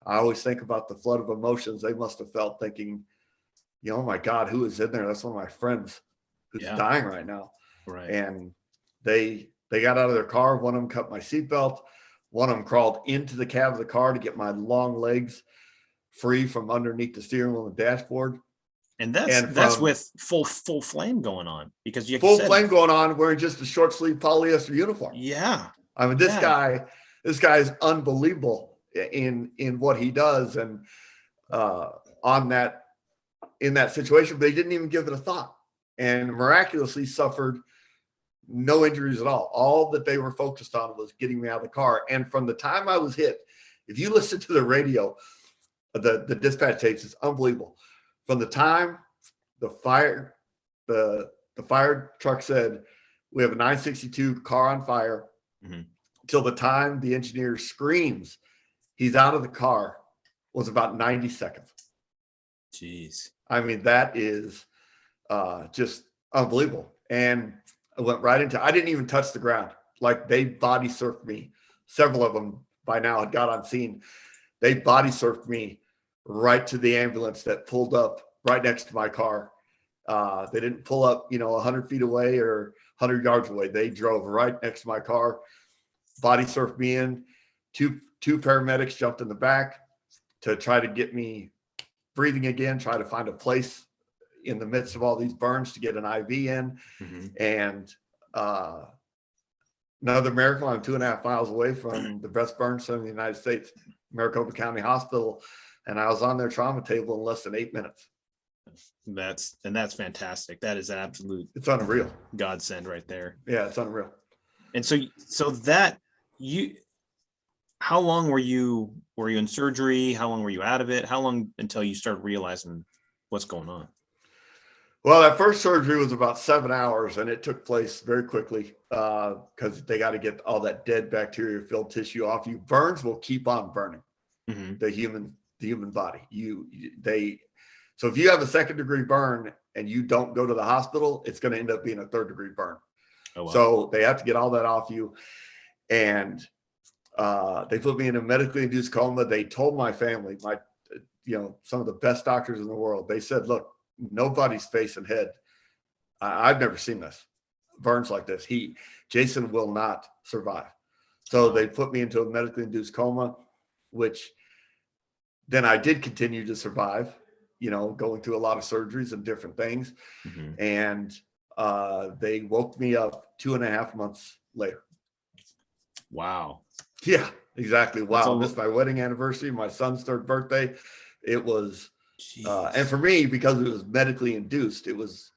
I always think about the flood of emotions they must have felt, thinking, you know, oh my God, who is in there? That's one of my friends who's dying right now. Right. And they got out of their car. One of them cut my seatbelt. One of them crawled into the cab of the car to get my long legs free from underneath the steering wheel and dashboard. And that's with full flame going on, because you full flame going on, wearing just a short sleeve polyester uniform. Yeah. I mean, this guy is unbelievable in what he does, and in that situation, but he didn't even give it a thought, and miraculously suffered no injuries at all. All that they were focused on was getting me out of the car. And from the time I was hit, if you listen to the radio, the dispatch tapes, it's unbelievable. From the time the fire truck said, we have a 962 car on fire, till the time the engineer screams he's out of the car, was about 90 seconds. Jeez. I mean, that is just unbelievable. And I went right into, I didn't even touch the ground. Like, they body surfed me. Several of them by now had got on scene. They body surfed me right to the ambulance that pulled up right next to my car. They didn't pull up, 100 feet away or 100 yards away. They drove right next to my car, body surfed me in. Two paramedics jumped in the back to try to get me breathing again, try to find a place in the midst of all these burns to get an IV in. And another miracle, I'm 2.5 miles away from the best burn center in the United States, Maricopa County Hospital. And I was on their trauma table in less than 8 minutes. That's fantastic. That is absolute. It's unreal. Godsend right there. Yeah, it's unreal. And so that how long were you in surgery? How long were you out of it? How long until you started realizing what's going on? Well, that first surgery was about 7 hours, and it took place very quickly because they got to get all that dead bacteria-filled tissue off you. Burns will keep on burning the human body. So if you have a 2nd-degree burn and you don't go to the hospital, it's going to end up being a 3rd-degree burn. Oh, wow. So they have to get all that off you. And they put me in a medically induced coma. They told my family, some of the best doctors in the world, they said, look, nobody's face and head. I've never seen this. Burns like this. Jason will not survive. So they put me into a medically induced coma, which then I did continue to survive, going through a lot of surgeries and different things. And they woke me up 2.5 months later. Wow. Yeah, exactly. Wow. This is my wedding anniversary, my son's 3rd birthday. It was, and for me, because it was medically induced, it was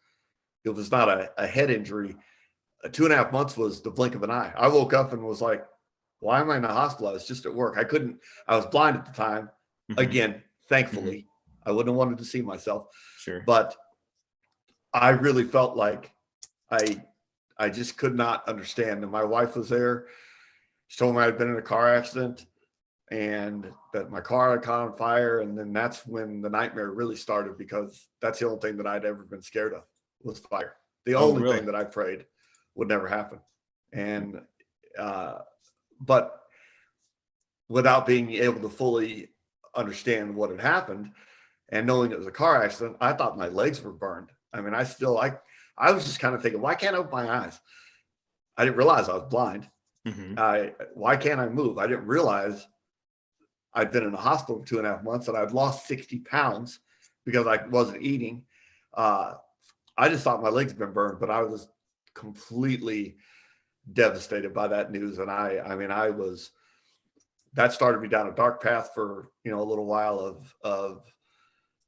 not a head injury. 2.5 months was the blink of an eye. I woke up and was like, why am I in the hospital? I was just at work. I was blind at the time. Again, thankfully, I wouldn't have wanted to see myself. Sure. But I really felt like I just could not understand. And my wife was there. She told me I'd been in a car accident and that my car had caught on fire. And then that's when the nightmare really started, because that's the only thing that I'd ever been scared of was fire. The only thing that I prayed would never happen. And, but without being able to fully understand what had happened and knowing it was a car accident, I thought my legs were burned. I mean, I was just kind of thinking, why can't I open my eyes? I didn't realize I was blind. Why can't I move? I didn't realize I'd been in the hospital for 2.5 months and I'd lost 60 pounds because I wasn't eating. I I just thought my legs had been burned, but I was completely devastated by that news. And that started me down a dark path for, a little while of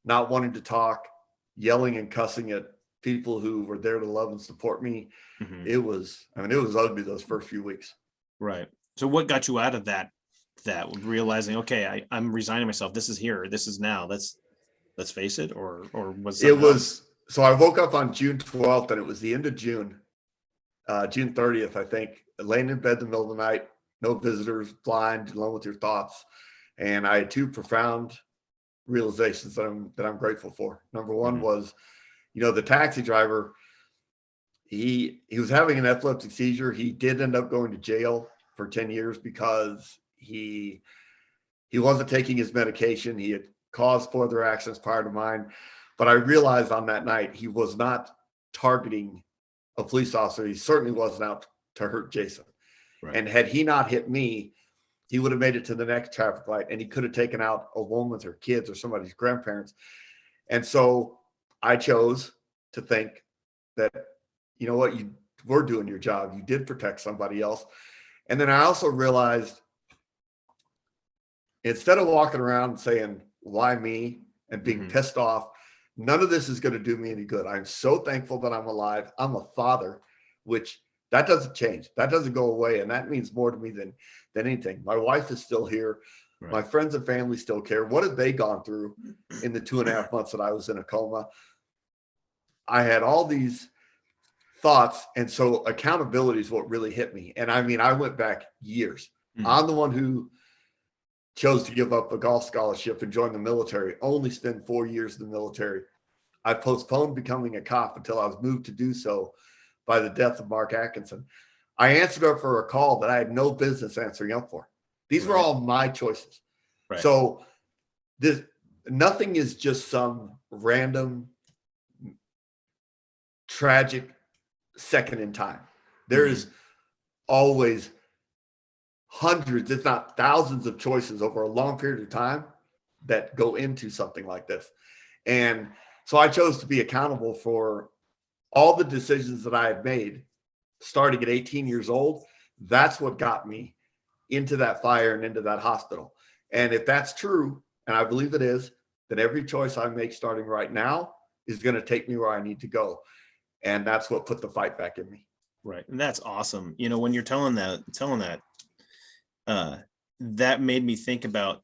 not wanting to talk, yelling and cussing at people who were there to love and support me. Mm-hmm. It was ugly those first few weeks. Right. So what got you out of that realizing, okay, I'm resigning myself. This is here. This is now. Let's face it. Or was it was, so I woke up on June 12th and it was the end of June, June 30th, I think, laying in bed in the middle of the night, no visitors, blind, alone with your thoughts. And I had two profound realizations that I'm grateful for. Number one Mm-hmm. was, the taxi driver, he was having an epileptic seizure. He did end up going to jail for 10 years because he wasn't taking his medication. He had caused further accidents prior to mine. But I realized on that night, he was not targeting a police officer. He certainly wasn't out to hurt Jason. Right. And had he not hit me, he would have made it to the next traffic light and he could have taken out a woman's or kids or somebody's grandparents. And so I chose to think that, you know what, you were doing your job. You did protect somebody else. And then I also realized, instead of walking around saying, why me, and being Mm-hmm. pissed off, none of this is going to do me any good. I'm so thankful that I'm alive. I'm a father, which that doesn't change. That doesn't go away. And that means more to me than anything. My wife is still here. Right. My friends and family still care. What have they gone through in the 2.5 months that I was in a coma? I had all these thoughts. And so accountability is what really hit me. And I went back years. Mm-hmm. I'm the one who chose to give up a golf scholarship and join the military, only spend 4 years in the military. I postponed becoming a cop until I was moved to do so by the death of Mark Atkinson. I answered up for a call that I had no business answering up for. These were all my choices. Right. So nothing is just some random, tragic second in time. There is always hundreds, if not thousands of choices over a long period of time that go into something like this. And so I chose to be accountable for all the decisions that I had made starting at 18 years old. That's what got me into that fire and into that hospital. And if that's true, and I believe it is, then every choice I make starting right now is going to take me where I need to go. And that's what put the fight back in me. Right. And that's awesome. When you're telling that, that made me think about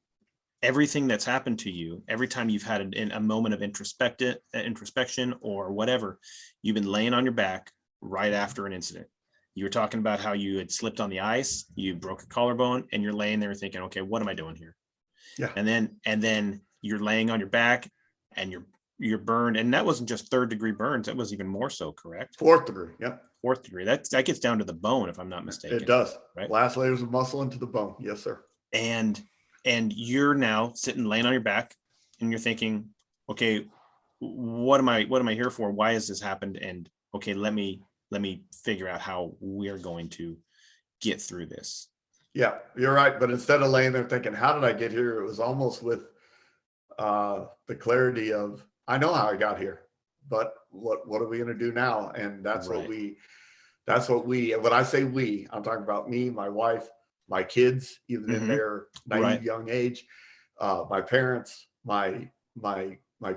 everything that's happened to you. Every time you've had a moment of introspection or whatever, you've been laying on your back right after an incident. You were talking about how you had slipped on the ice, you broke a collarbone, and you're laying there thinking, okay, what am I doing here? Yeah. And then you're laying on your back and you're burned. And that wasn't just 3rd degree burns. That was even more so, correct? 4th degree. Yep. 4th degree. That gets down to the bone, if I'm not mistaken. It does. Right. Last layers of muscle into the bone. Yes, sir. And you're now sitting, laying on your back, and you're thinking, okay, what am I here for? Why has this happened? And okay, let me figure out how we're going to get through this. Yeah, you're right. But instead of laying there thinking, how did I get here? It was almost with the clarity of, I know how I got here, but what are we going to do now? And that's Right. when I say we, I'm talking about me, my wife, my kids, even in their naive Right. young age, my parents, my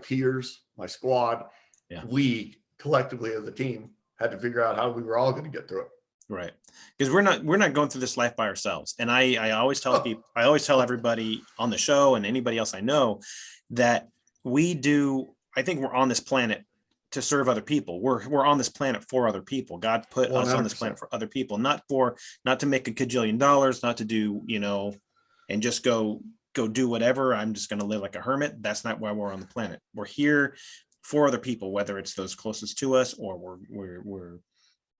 peers, my squad. Yeah. We collectively as a team had to figure out how we were all going to get through it. Right. Because we're not going through this life by ourselves. And I always tell people, I always tell everybody on the show and anybody else I know that I think we're on this planet to serve other people. We're on this planet for other people. God put 100%. Us on this planet for other people, not to make a cajillion dollars, not to do, and just go do whatever. I'm just going to live like a hermit. That's not why we're on the planet. We're here for other people, whether it's those closest to us or we're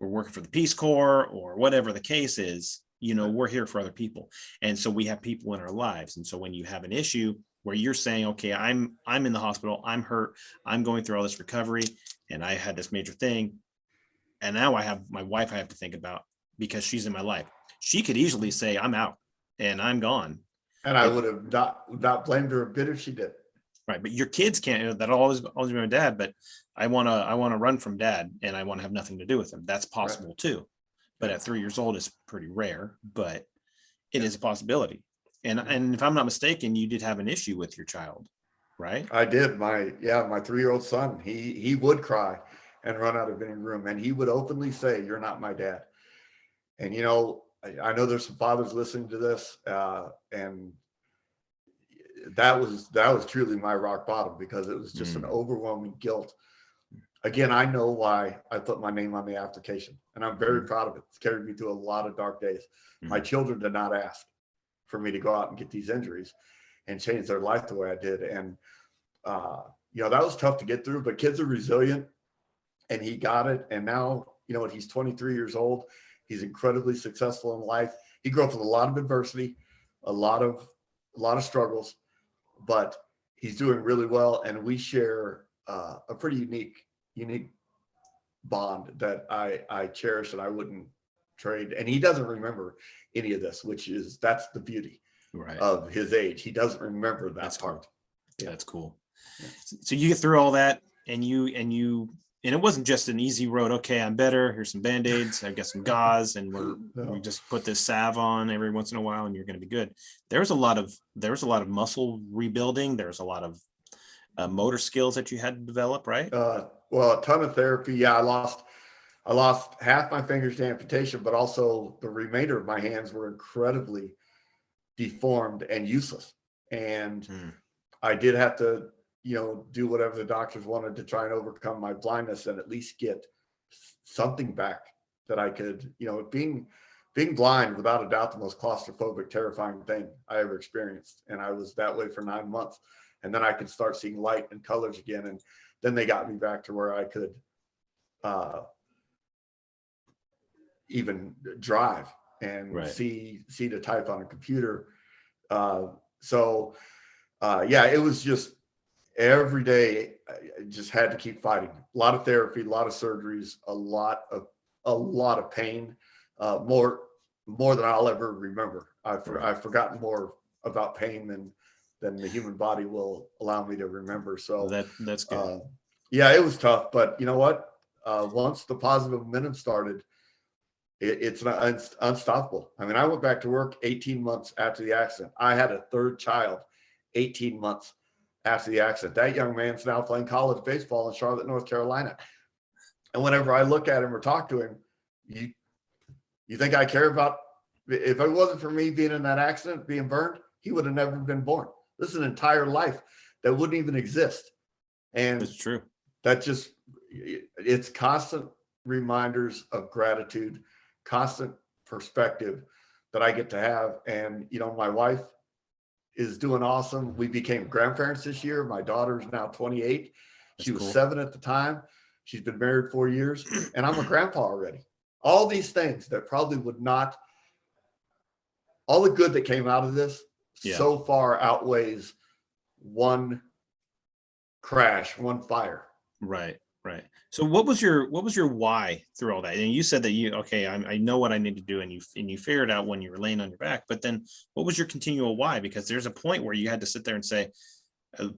working for the Peace Corps or whatever the case is, we're here for other people. And so we have people in our lives. And so when you have an issue where you're saying, okay, I'm in the hospital, I'm hurt, I'm going through all this recovery, and I had this major thing. And now I have my wife I have to think about because she's in my life. She could easily say, I'm out and I'm gone. And I would have not blamed her a bit if she did. Right. But your kids can't, that'll always be my dad, but I want to run from dad and I want to have nothing to do with him. That's possible too. But at 3 years old, it's pretty rare, but it is a possibility. And if I'm not mistaken, you did have an issue with your child, right? I did. My 3-year-old son, he would cry and run out of any room, and he would openly say, "You're not my dad." And I know there's some fathers listening to this, and that was truly my rock bottom, because it was just an overwhelming guilt. Again, I know why I put my name on the application, and I'm very proud of it. It's carried me through a lot of dark days. My children did not ask for me to go out and get these injuries and change their life the way I did. And, that was tough to get through, but kids are resilient, and he got it. And now, he's 23 years old. He's incredibly successful in life. He grew up with a lot of adversity, a lot of struggles, but he's doing really well. And we share a pretty unique bond that I cherish and I wouldn't trade. And he doesn't remember any of this, that's the beauty of his age. He doesn't remember that part. Cool. Yeah, that's cool. Yeah. So you get through all that, and it wasn't just an easy road. Okay, I'm better. Here's some Band-Aids. I've got some gauze, and we just put this salve on every once in a while, and you're going to be good. There was a lot of muscle rebuilding. There's a lot of motor skills that you had to develop, right? Well, a ton of therapy. Yeah, I lost half my fingers to amputation, but also the remainder of my hands were incredibly deformed and useless. And I did have to, do whatever the doctors wanted to try and overcome my blindness and at least get something back that I could, being blind, without a doubt, the most claustrophobic, terrifying thing I ever experienced. And I was that way for 9 months. And then I could start seeing light and colors again. And then they got me back to where I could even drive and see to type on a computer. So it was just every day. I just had to keep fighting. A lot of therapy, a lot of surgeries, a lot of pain, more than I'll ever remember. I've forgotten more about pain than the human body will allow me to remember. So that's good. It was tough, but you know what? Once the positive momentum started, it's unstoppable. I mean, I went back to work 18 months after the accident. I had a third child 18 months after the accident. That young man's now playing college baseball in Charlotte, North Carolina. And whenever I look at him or talk to him, you think I care about, if it wasn't for me being in that accident, being burned, he would have never been born. This is an entire life that wouldn't even exist. And it's true. It's constant reminders of gratitude, constant perspective that I get to have. And, my wife is doing awesome. We became grandparents this year. My daughter's now 28. She was 7 at the time. She's been married 4 years, and I'm a grandpa already. All these things that probably would not, all the good that came out of this so far outweighs one crash, one fire. Right. So what was your why through all that? And you said that I know what I need to do, and you figured out when you were laying on your back, but then what was your continual why? Because there's a point where you had to sit there and say,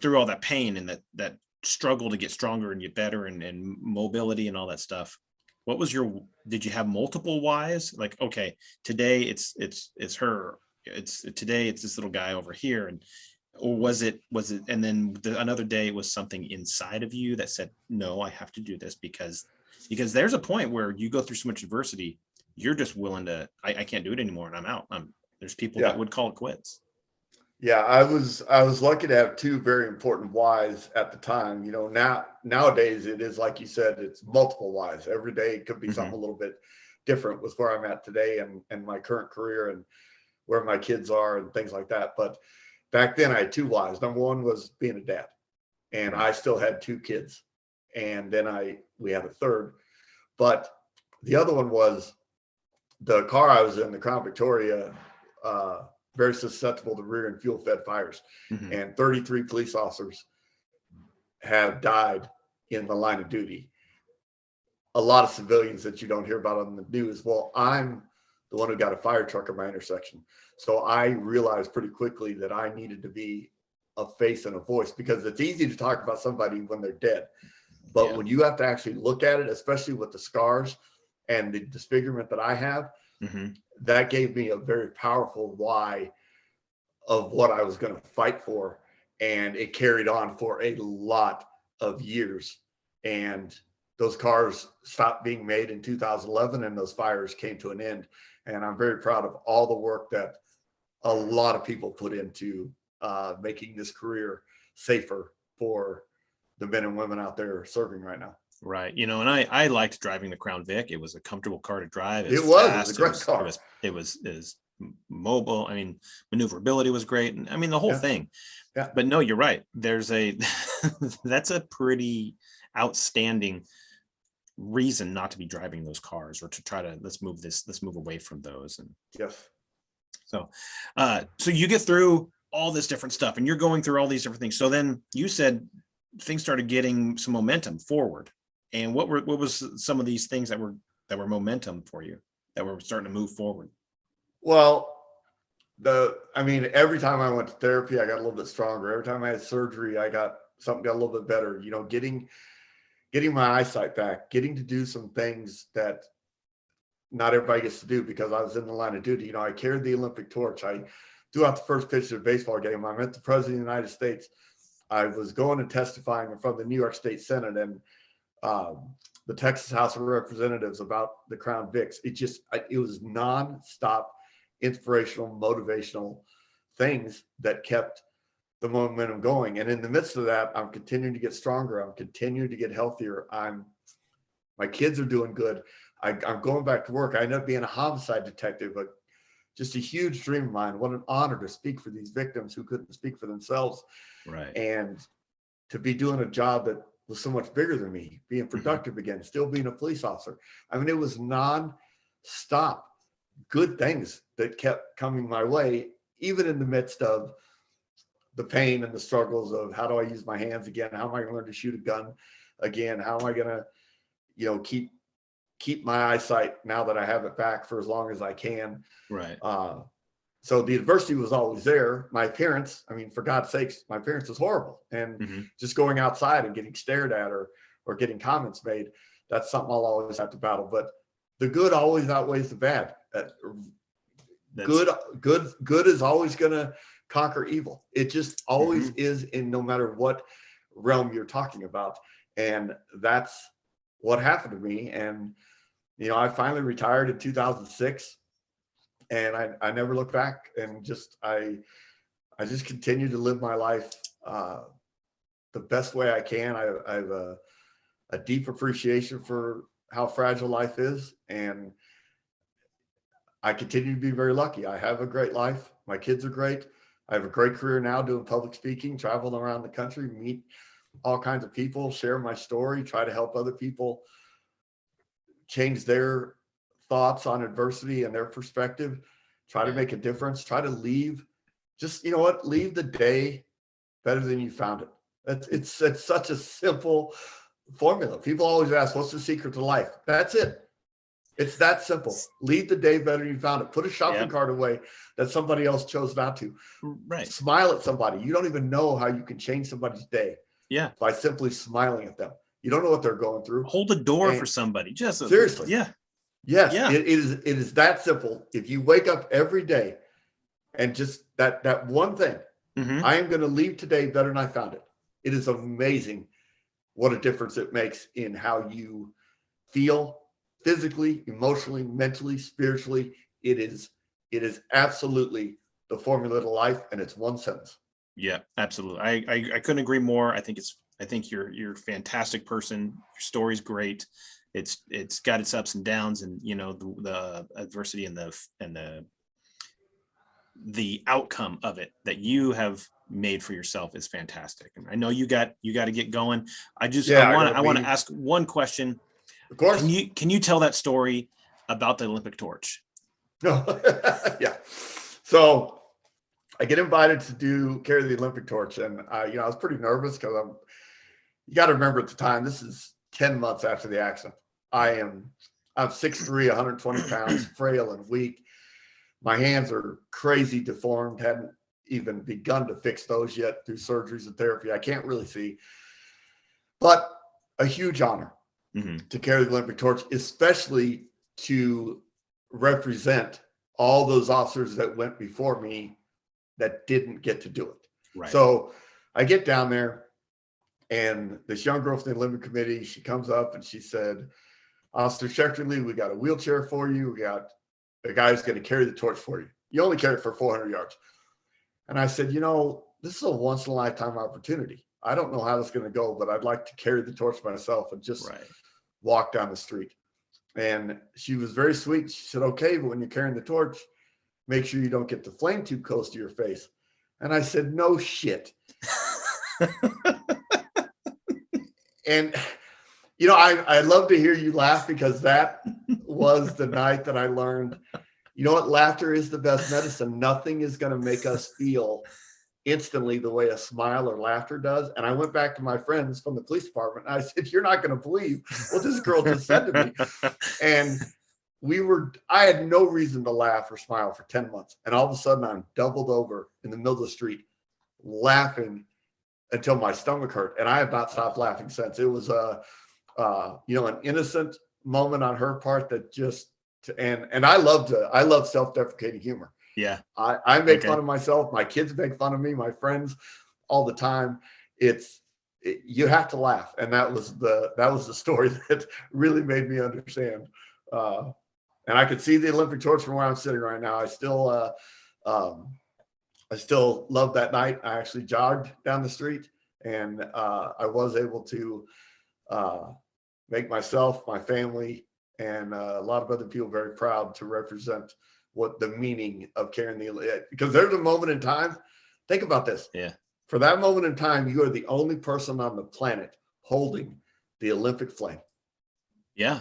through all that pain and that struggle to get stronger and get better and mobility and all that stuff, did you have multiple whys? Like, okay, today it's her, today it's this little guy over here, or was it, and then another day it was something inside of you that said, no, I have to do this, because there's a point where you go through so much adversity, you're just willing to, I can't do it anymore, and I'm out. There's people that would call it quits. Yeah, I was lucky to have two very important whys at the time. Nowadays it is, like you said, it's multiple whys. Every day it could be something a little bit different with where I'm at today and my current career and where my kids are and things like that. But back then I had two whys. Number one was being a dad, and I still had 2 kids. And then we had a third, but the other one was the car I was in, the Crown Victoria, very susceptible to rear and fuel fed fires. And 33 police officers have died in the line of duty. A lot of civilians that you don't hear about on the news. Well, I'm the one who got a fire truck at my intersection. So I realized pretty quickly that I needed to be a face and a voice, because it's easy to talk about somebody when they're dead. But when you have to actually look at it, especially with the scars and the disfigurement that I have, that gave me a very powerful why of what I was going to fight for. And it carried on for a lot of years. And those cars stopped being made in 2011, and those fires came to an end. And I'm very proud of all the work that a lot of people put into making this career safer for the men and women out there serving right now. Right. You know, and I liked driving the Crown Vic. It was a comfortable car to drive. It was a great car. It was mobile. I mean, maneuverability was great. And I mean, the whole thing. Yeah. But no, you're right. There's that's a pretty outstanding reason not to be driving those cars, or to try to let's move away from those. And yes. So you get through all this different stuff, and you're going through all these different things. So then you said things started getting some momentum forward. And what was some of these things that were momentum for you, that were starting to move forward? Well, every time I went to therapy, I got a little bit stronger. Every time I had surgery, got a little bit better. You know, getting my eyesight back, getting to do some things that not everybody gets to do, because I was in the line of duty. You know, I carried the Olympic torch. I threw out the first pitch of a baseball game. I met the President of the United States. I was going and testifying in front of the New York State Senate and the Texas House of Representatives about the Crown Vics. It was nonstop inspirational, motivational things that kept the momentum going. And in the midst of that, I'm continuing to get stronger. I'm continuing to get healthier. My kids are doing good. I'm going back to work. I ended up being a homicide detective, but just a huge dream of mine. What an honor to speak for these victims who couldn't speak for themselves. Right. And to be doing a job that was so much bigger than me, being productive again, still being a police officer. I mean, it was non-stop good things that kept coming my way, even in the midst of the pain and the struggles of how do I use my hands again? How am I going to learn to shoot a gun again? How am I going to, keep my eyesight now that I have it back for as long as I can? Right. So the adversity was always there. My appearance, for God's sakes, my appearance was horrible. And just going outside and getting stared at or getting comments made, that's something I'll always have to battle. But the good always outweighs the bad. Good is always going to conquer evil. It just always is, in no matter what realm you're talking about. And that's what happened to me. And, I finally retired in 2006. And I never looked back, and I just continue to live my life the best way I can. I have a deep appreciation for how fragile life is, and I continue to be very lucky. I have a great life. My kids are great. I have a great career now doing public speaking, traveling around the country, meet all kinds of people, share my story, try to help other people change their thoughts on adversity and their perspective, try to make a difference, try to leave the day better than you found it. It's such a simple formula. People always ask, what's the secret to life? That's it. It's that simple. Leave the day better than you found it. Put a shopping cart away that somebody else chose not to. Right. Smile at somebody. You don't even know how you can change somebody's day. Yeah. By simply smiling at them. You don't know what they're going through. Hold the door for somebody. Seriously. Yeah. Yes. Yeah. It is that simple. If you wake up every day and just that one thing, I am going to leave today better than I found it. It is amazing what a difference it makes in how you feel physically, emotionally, mentally, spiritually. It is absolutely the formula to life, and it's one sentence. Yeah, absolutely. I couldn't agree more. I think you're a fantastic person. Your story's great. It's got its ups and downs, and the adversity and the outcome of it that you have made for yourself is fantastic. And I know you got to get going. I want to ask one question. Of course. Can you tell that story about the Olympic torch? No. Yeah. So I get invited to carry the Olympic torch, and I was pretty nervous because you got to remember at the time, this is 10 months after the accident. I'm 6'3", 120 pounds, frail and weak. My hands are crazy deformed. Hadn't even begun to fix those yet through surgeries and therapy. I can't really see, but a huge honor to carry the Olympic torch, especially to represent all those officers that went before me that didn't get to do it. Right. So I get down there, and this young girl from the Olympic Committee, she comes up and she said, Officer Schecterle, we got a wheelchair for you. We got a guy who's going to carry the torch for you. You only carry it for 400 yards. And I said, this is a once in a lifetime opportunity. I don't know how this is going to go, but I'd like to carry the torch myself and just walk down the street. And she was very sweet. She said, okay, but when you're carrying the torch, make sure you don't get the flame too close to your face. And I said, no shit. And, I love to hear you laugh, because that was the night that I learned, laughter is the best medicine. Nothing is going to make us feel instantly the way a smile or laughter does. And I went back to my friends from the police department and I said, you're not going to believe what this girl just said to me. And I had no reason to laugh or smile for 10 months. And all of a sudden I'm doubled over in the middle of the street laughing until my stomach hurt. And I have not stopped laughing since. It was an innocent moment on her part that just, and I love self-deprecating humor. Yeah. I make fun of myself. My kids make fun of me, my friends, all the time. You have to laugh. And that was the story that really made me understand. And I could see the Olympic torch from where I'm sitting right now. I still love that night. I actually jogged down the street, and I was able to make myself, my family, and a lot of other people very proud to represent what the meaning of carrying because there's a moment in time. Think about this. Yeah. For that moment in time, you are the only person on the planet holding the Olympic flame. Yeah.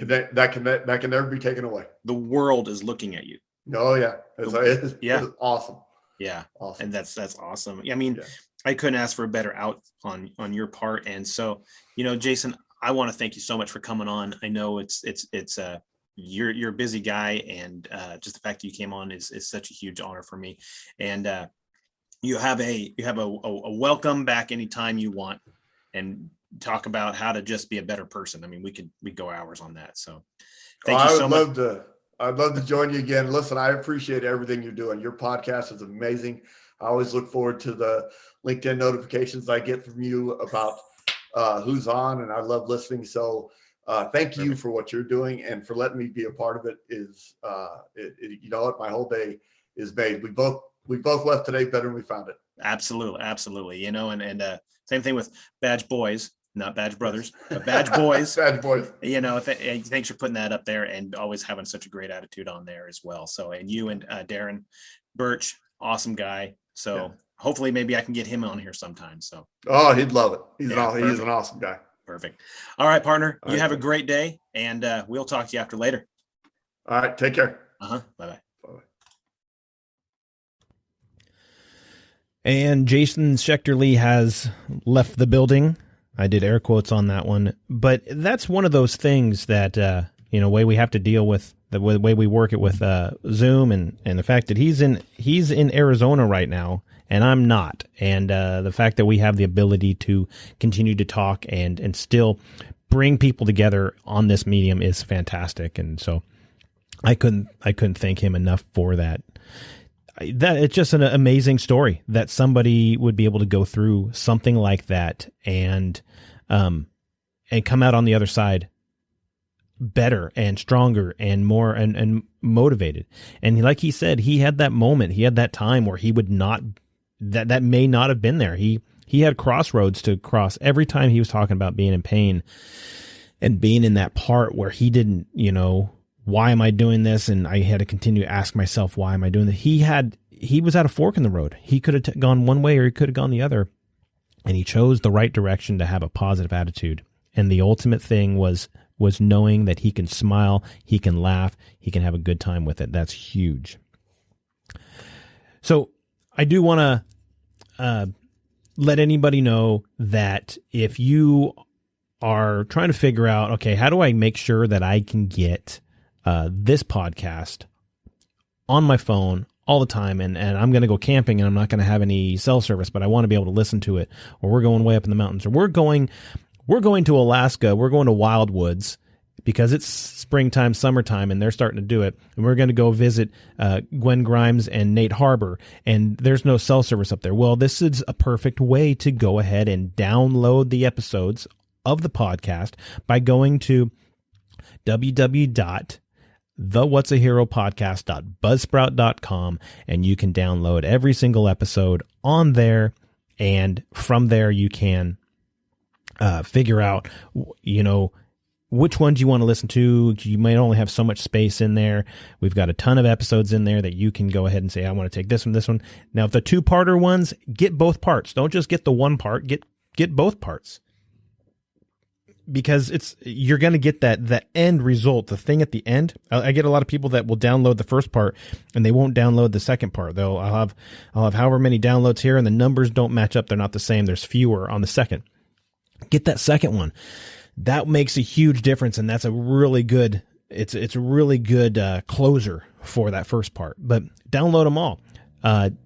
That can never be taken away. The world is looking at you. Oh yeah. It's awesome. Yeah. Awesome. And that's awesome. I mean, I couldn't ask for a better out on your part. And so, Jason, I want to thank you so much for coming on. I know you're a busy guy, and just the fact that you came on is such a huge honor for me. And you have a welcome back anytime you want, and talk about how to just be a better person. I mean, we go hours on that. So thank you so much. I'd love to join you again. Listen, I appreciate everything you're doing. Your podcast is amazing. I always look forward to the LinkedIn notifications I get from you about who's on, and I love listening. So thank you for what you're doing, and for letting me be a part of it. My whole day is made. We both left today better than we found it. Absolutely. And same thing with Badge Boys, not Badge Brothers, but Badge Boys. Badge Boys. Thanks for putting that up there, and always having such a great attitude on there as well. So, and you and Darren Birch, awesome guy. So hopefully maybe I can get him on here sometime. So. Oh, he'd love it. He's an awesome guy. Perfect. All right, partner. You have a great day, and we'll talk to you after later. All right. Take care. Bye-bye. Bye-bye. And Jason Schechterle has left the building. I did air quotes on that one. But that's one of those things that, way we have to deal with, the way we work it with Zoom, and the fact that he's in Arizona right now, and I'm not. And the fact that we have the ability to continue to talk and still bring people together on this medium is fantastic. And so I couldn't thank him enough for that. That it's just an amazing story that somebody would be able to go through something like that and come out on the other side better and stronger and more and motivated. And like he said, he had that moment, he had that time where he would not, that may not have been there. He had crossroads to cross every time he was talking about being in pain and being in that part where he didn't, why am I doing this? And I had to continue to ask myself, why am I doing this? He was at a fork in the road. He could have gone one way or he could have gone the other. And he chose the right direction to have a positive attitude. And the ultimate thing was knowing that he can smile, he can laugh, he can have a good time with it. That's huge. So I do want to let anybody know that if you are trying to figure out, okay, how do I make sure that I can get this podcast on my phone, all the time, and I'm going to go camping and I'm not going to have any cell service, but I want to be able to listen to it, or we're going way up in the mountains, or we're going to Alaska, we're going to Wildwoods because it's springtime, summertime, and they're starting to do it, and we're going to go visit Gwen Grimes and Nate Harbor, and there's no cell service up there. Well, this is a perfect way to go ahead and download the episodes of the podcast by going to www.thewhatsaheropodcast.buzzsprout.com, and you can download every single episode on there, and from there you can figure out, which ones you want to listen to. You might only have so much space in there. We've got a ton of episodes in there that you can go ahead and say, I want to take this one. Now, if the 2-parter ones, get both parts. Don't just get the one part, get both parts. Because you're going to get the end result, the thing at the end. I get a lot of people that will download the first part and they won't download the second part. I'll have however many downloads here, and the numbers don't match up. They're not the same. There's fewer on the second. Get that second one. That makes a huge difference, and that's a really good. It's a really good closer for that first part. But download them all.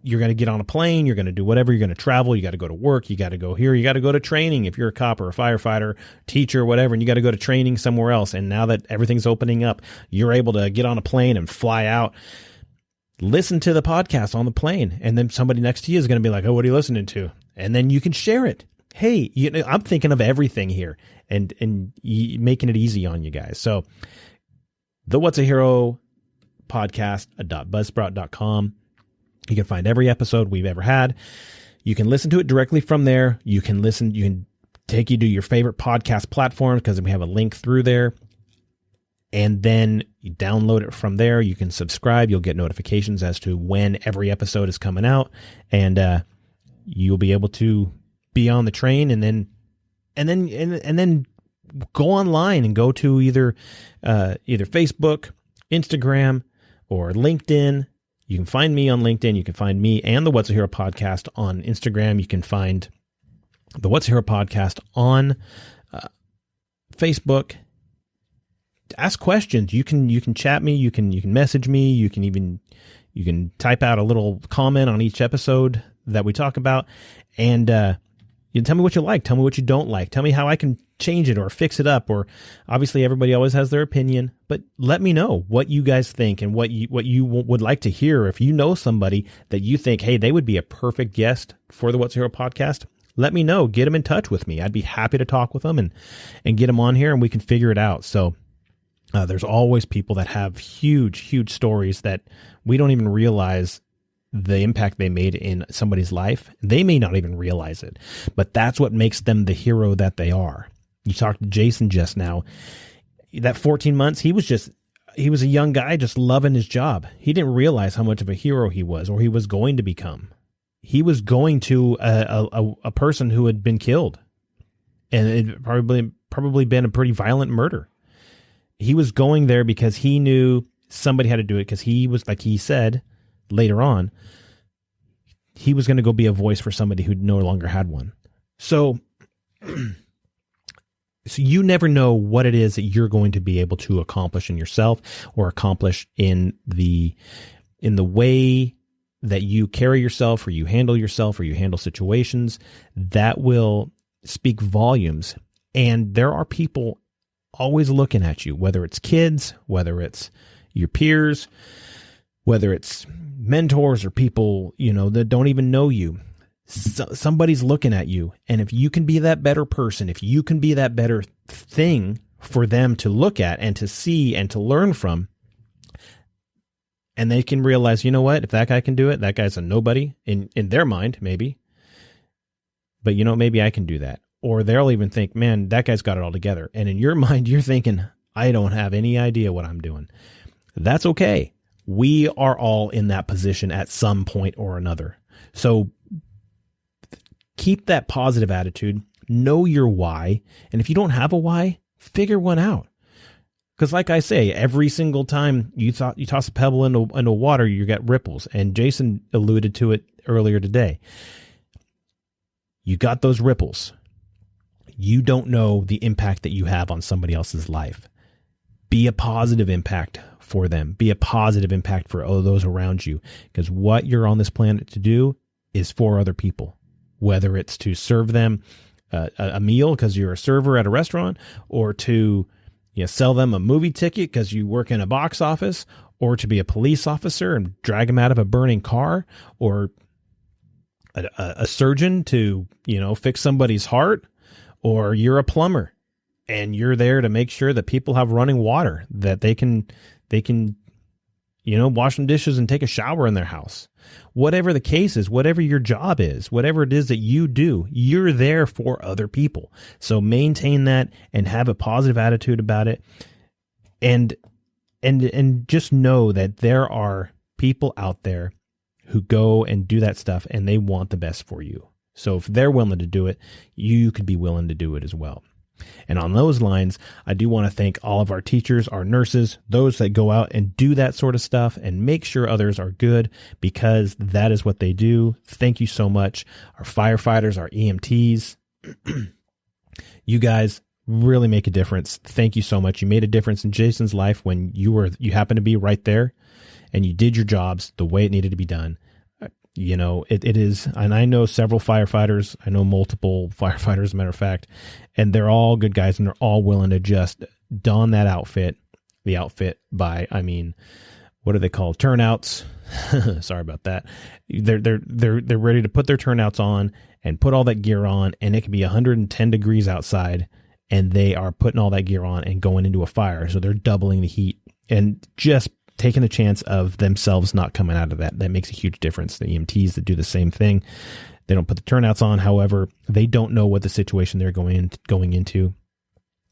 You're going to get on a plane, you're going to do whatever, you're going to travel, you got to go to work, you got to go here, you got to go to training if you're a cop or a firefighter, teacher, whatever, and you got to go to training somewhere else. And now that everything's opening up, you're able to get on a plane and fly out, listen to the podcast on the plane, and then somebody next to you is going to be like, oh, what are you listening to? And then you can share it. Hey, I'm thinking of everything here, and making it easy on you guys. So the What's a Hero podcast.buzzsprout.com. You can find every episode we've ever had. You can listen to it directly from there. You can take you to your favorite podcast platforms because we have a link through there. And then you download it from there. You can subscribe. You'll get notifications as to when every episode is coming out. And you'll be able to be on the train and then go online and go to either Facebook, Instagram, or LinkedIn. You can find me on LinkedIn. You can find me and the What's a Hero podcast on Instagram. You can find the What's a Hero podcast on Facebook. Ask questions. You can chat me. You can message me. You can type out a little comment on each episode that we talk about, and you tell me what you like. Tell me what you don't like. Tell me how I can change it or fix it up. Or obviously everybody always has their opinion, but let me know what you guys think and what you would like to hear. If you know somebody that you think, hey, they would be a perfect guest for the What's a Hero podcast, let me know. Get them in touch with me. I'd be happy to talk with them and get them on here, and we can figure it out. So there's always people that have huge, huge stories that we don't even realize the impact they made in somebody's life. They may not even realize it, but that's what makes them the hero that they are. You talked to Jason just now. That 14 months, he was a young guy just loving his job. He didn't realize how much of a hero he was, or he was going to become. He was going to a person who had been killed, and it probably been a pretty violent murder. He was going there because he knew somebody had to do it, because he was, like he said later on, he was going to go be a voice for somebody who no longer had one. So you never know what it is that you're going to be able to accomplish in yourself, or accomplish in the way that you carry yourself, or you handle situations that will speak volumes. And there are people always looking at you, whether it's kids, whether it's your peers, whether it's mentors or people, that don't even know you. Somebody's looking at you. And if you can be that better person, if you can be that better thing for them to look at and to see and to learn from, and they can realize, you know what, if that guy can do it, that guy's a nobody in their mind, maybe. But maybe I can do that. Or they'll even think, man, that guy's got it all together. And in your mind, you're thinking, I don't have any idea what I'm doing. That's okay. We are all in that position at some point or another. So keep that positive attitude. Know your why. And if you don't have a why, figure one out. Because like I say, every single time you toss a pebble into water, you get ripples. And Jason alluded to it earlier today. You got those ripples. You don't know the impact that you have on somebody else's life. Be a positive impact for them. Be a positive impact for those around you, because what you're on this planet to do is for other people, whether it's to serve them a meal because you're a server at a restaurant, or to sell them a movie ticket because you work in a box office, or to be a police officer and drag them out of a burning car, or a surgeon to, fix somebody's heart, or you're a plumber and you're there to make sure that people have running water, that they can, wash some dishes and take a shower in their house. Whatever the case is, whatever your job is, whatever it is that you do, you're there for other people. So maintain that and have a positive attitude about it. And just know that there are people out there who go and do that stuff and they want the best for you. So if they're willing to do it, you could be willing to do it as well. And on those lines, I do want to thank all of our teachers, our nurses, those that go out and do that sort of stuff and make sure others are good, because that is what they do. Thank you so much. Our firefighters, our EMTs, you guys really make a difference. Thank you so much. You made a difference in Jason's life when you happened to be right there and you did your jobs the way it needed to be done. It is, and I know several firefighters, I know multiple firefighters, as a matter of fact, and they're all good guys and they're all willing to just don that outfit, what are they called? Turnouts. Sorry about that. They're ready to put their turnouts on and put all that gear on, and it can be 110 degrees outside and they are putting all that gear on and going into a fire. So they're doubling the heat and just taking a chance of themselves not coming out of that. That makes a huge difference. The EMTs that do the same thing, they don't put the turnouts on. However, they don't know what the situation they're going into.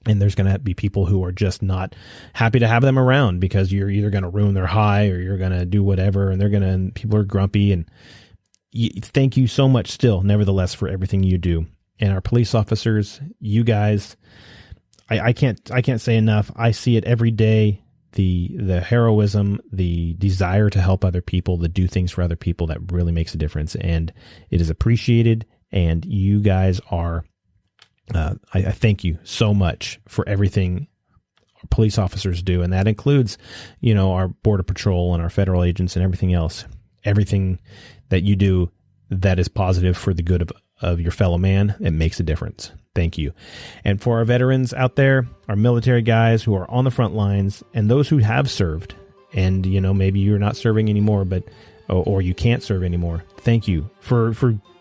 And there's going to be people who are just not happy to have them around, because you're either going to ruin their high or you're going to do whatever. And people are grumpy. And thank you so much still, nevertheless, for everything you do. And our police officers, you guys, I can't say enough. I see it every day. The heroism, the desire to help other people, to do things for other people, that really makes a difference. And it is appreciated. And you guys are, I thank you so much for everything our police officers do. And that includes, our Border Patrol and our federal agents and everything else. Everything that you do that is positive for the good of your fellow man, it makes a difference. Thank you. And for our veterans out there, our military guys who are on the front lines, and those who have served, and maybe you're not serving anymore, or you can't serve anymore. Thank you for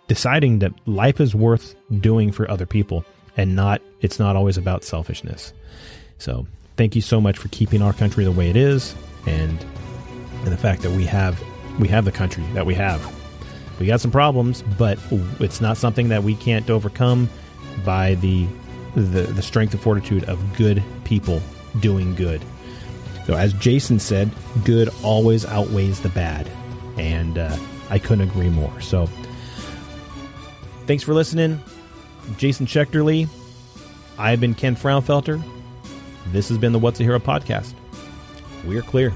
deciding that life is worth doing for other people, and it's not always about selfishness. So thank you so much for keeping our country the way it is, and the fact that we have the country that we have. We got some problems, but it's not something that we can't overcome by the strength and fortitude of good people doing good. So as Jason said, good always outweighs the bad. And I couldn't agree more. So thanks for listening. Jason Schechterle. I've been Ken Frownfelter. This has been the What's a Hero podcast. We're clear.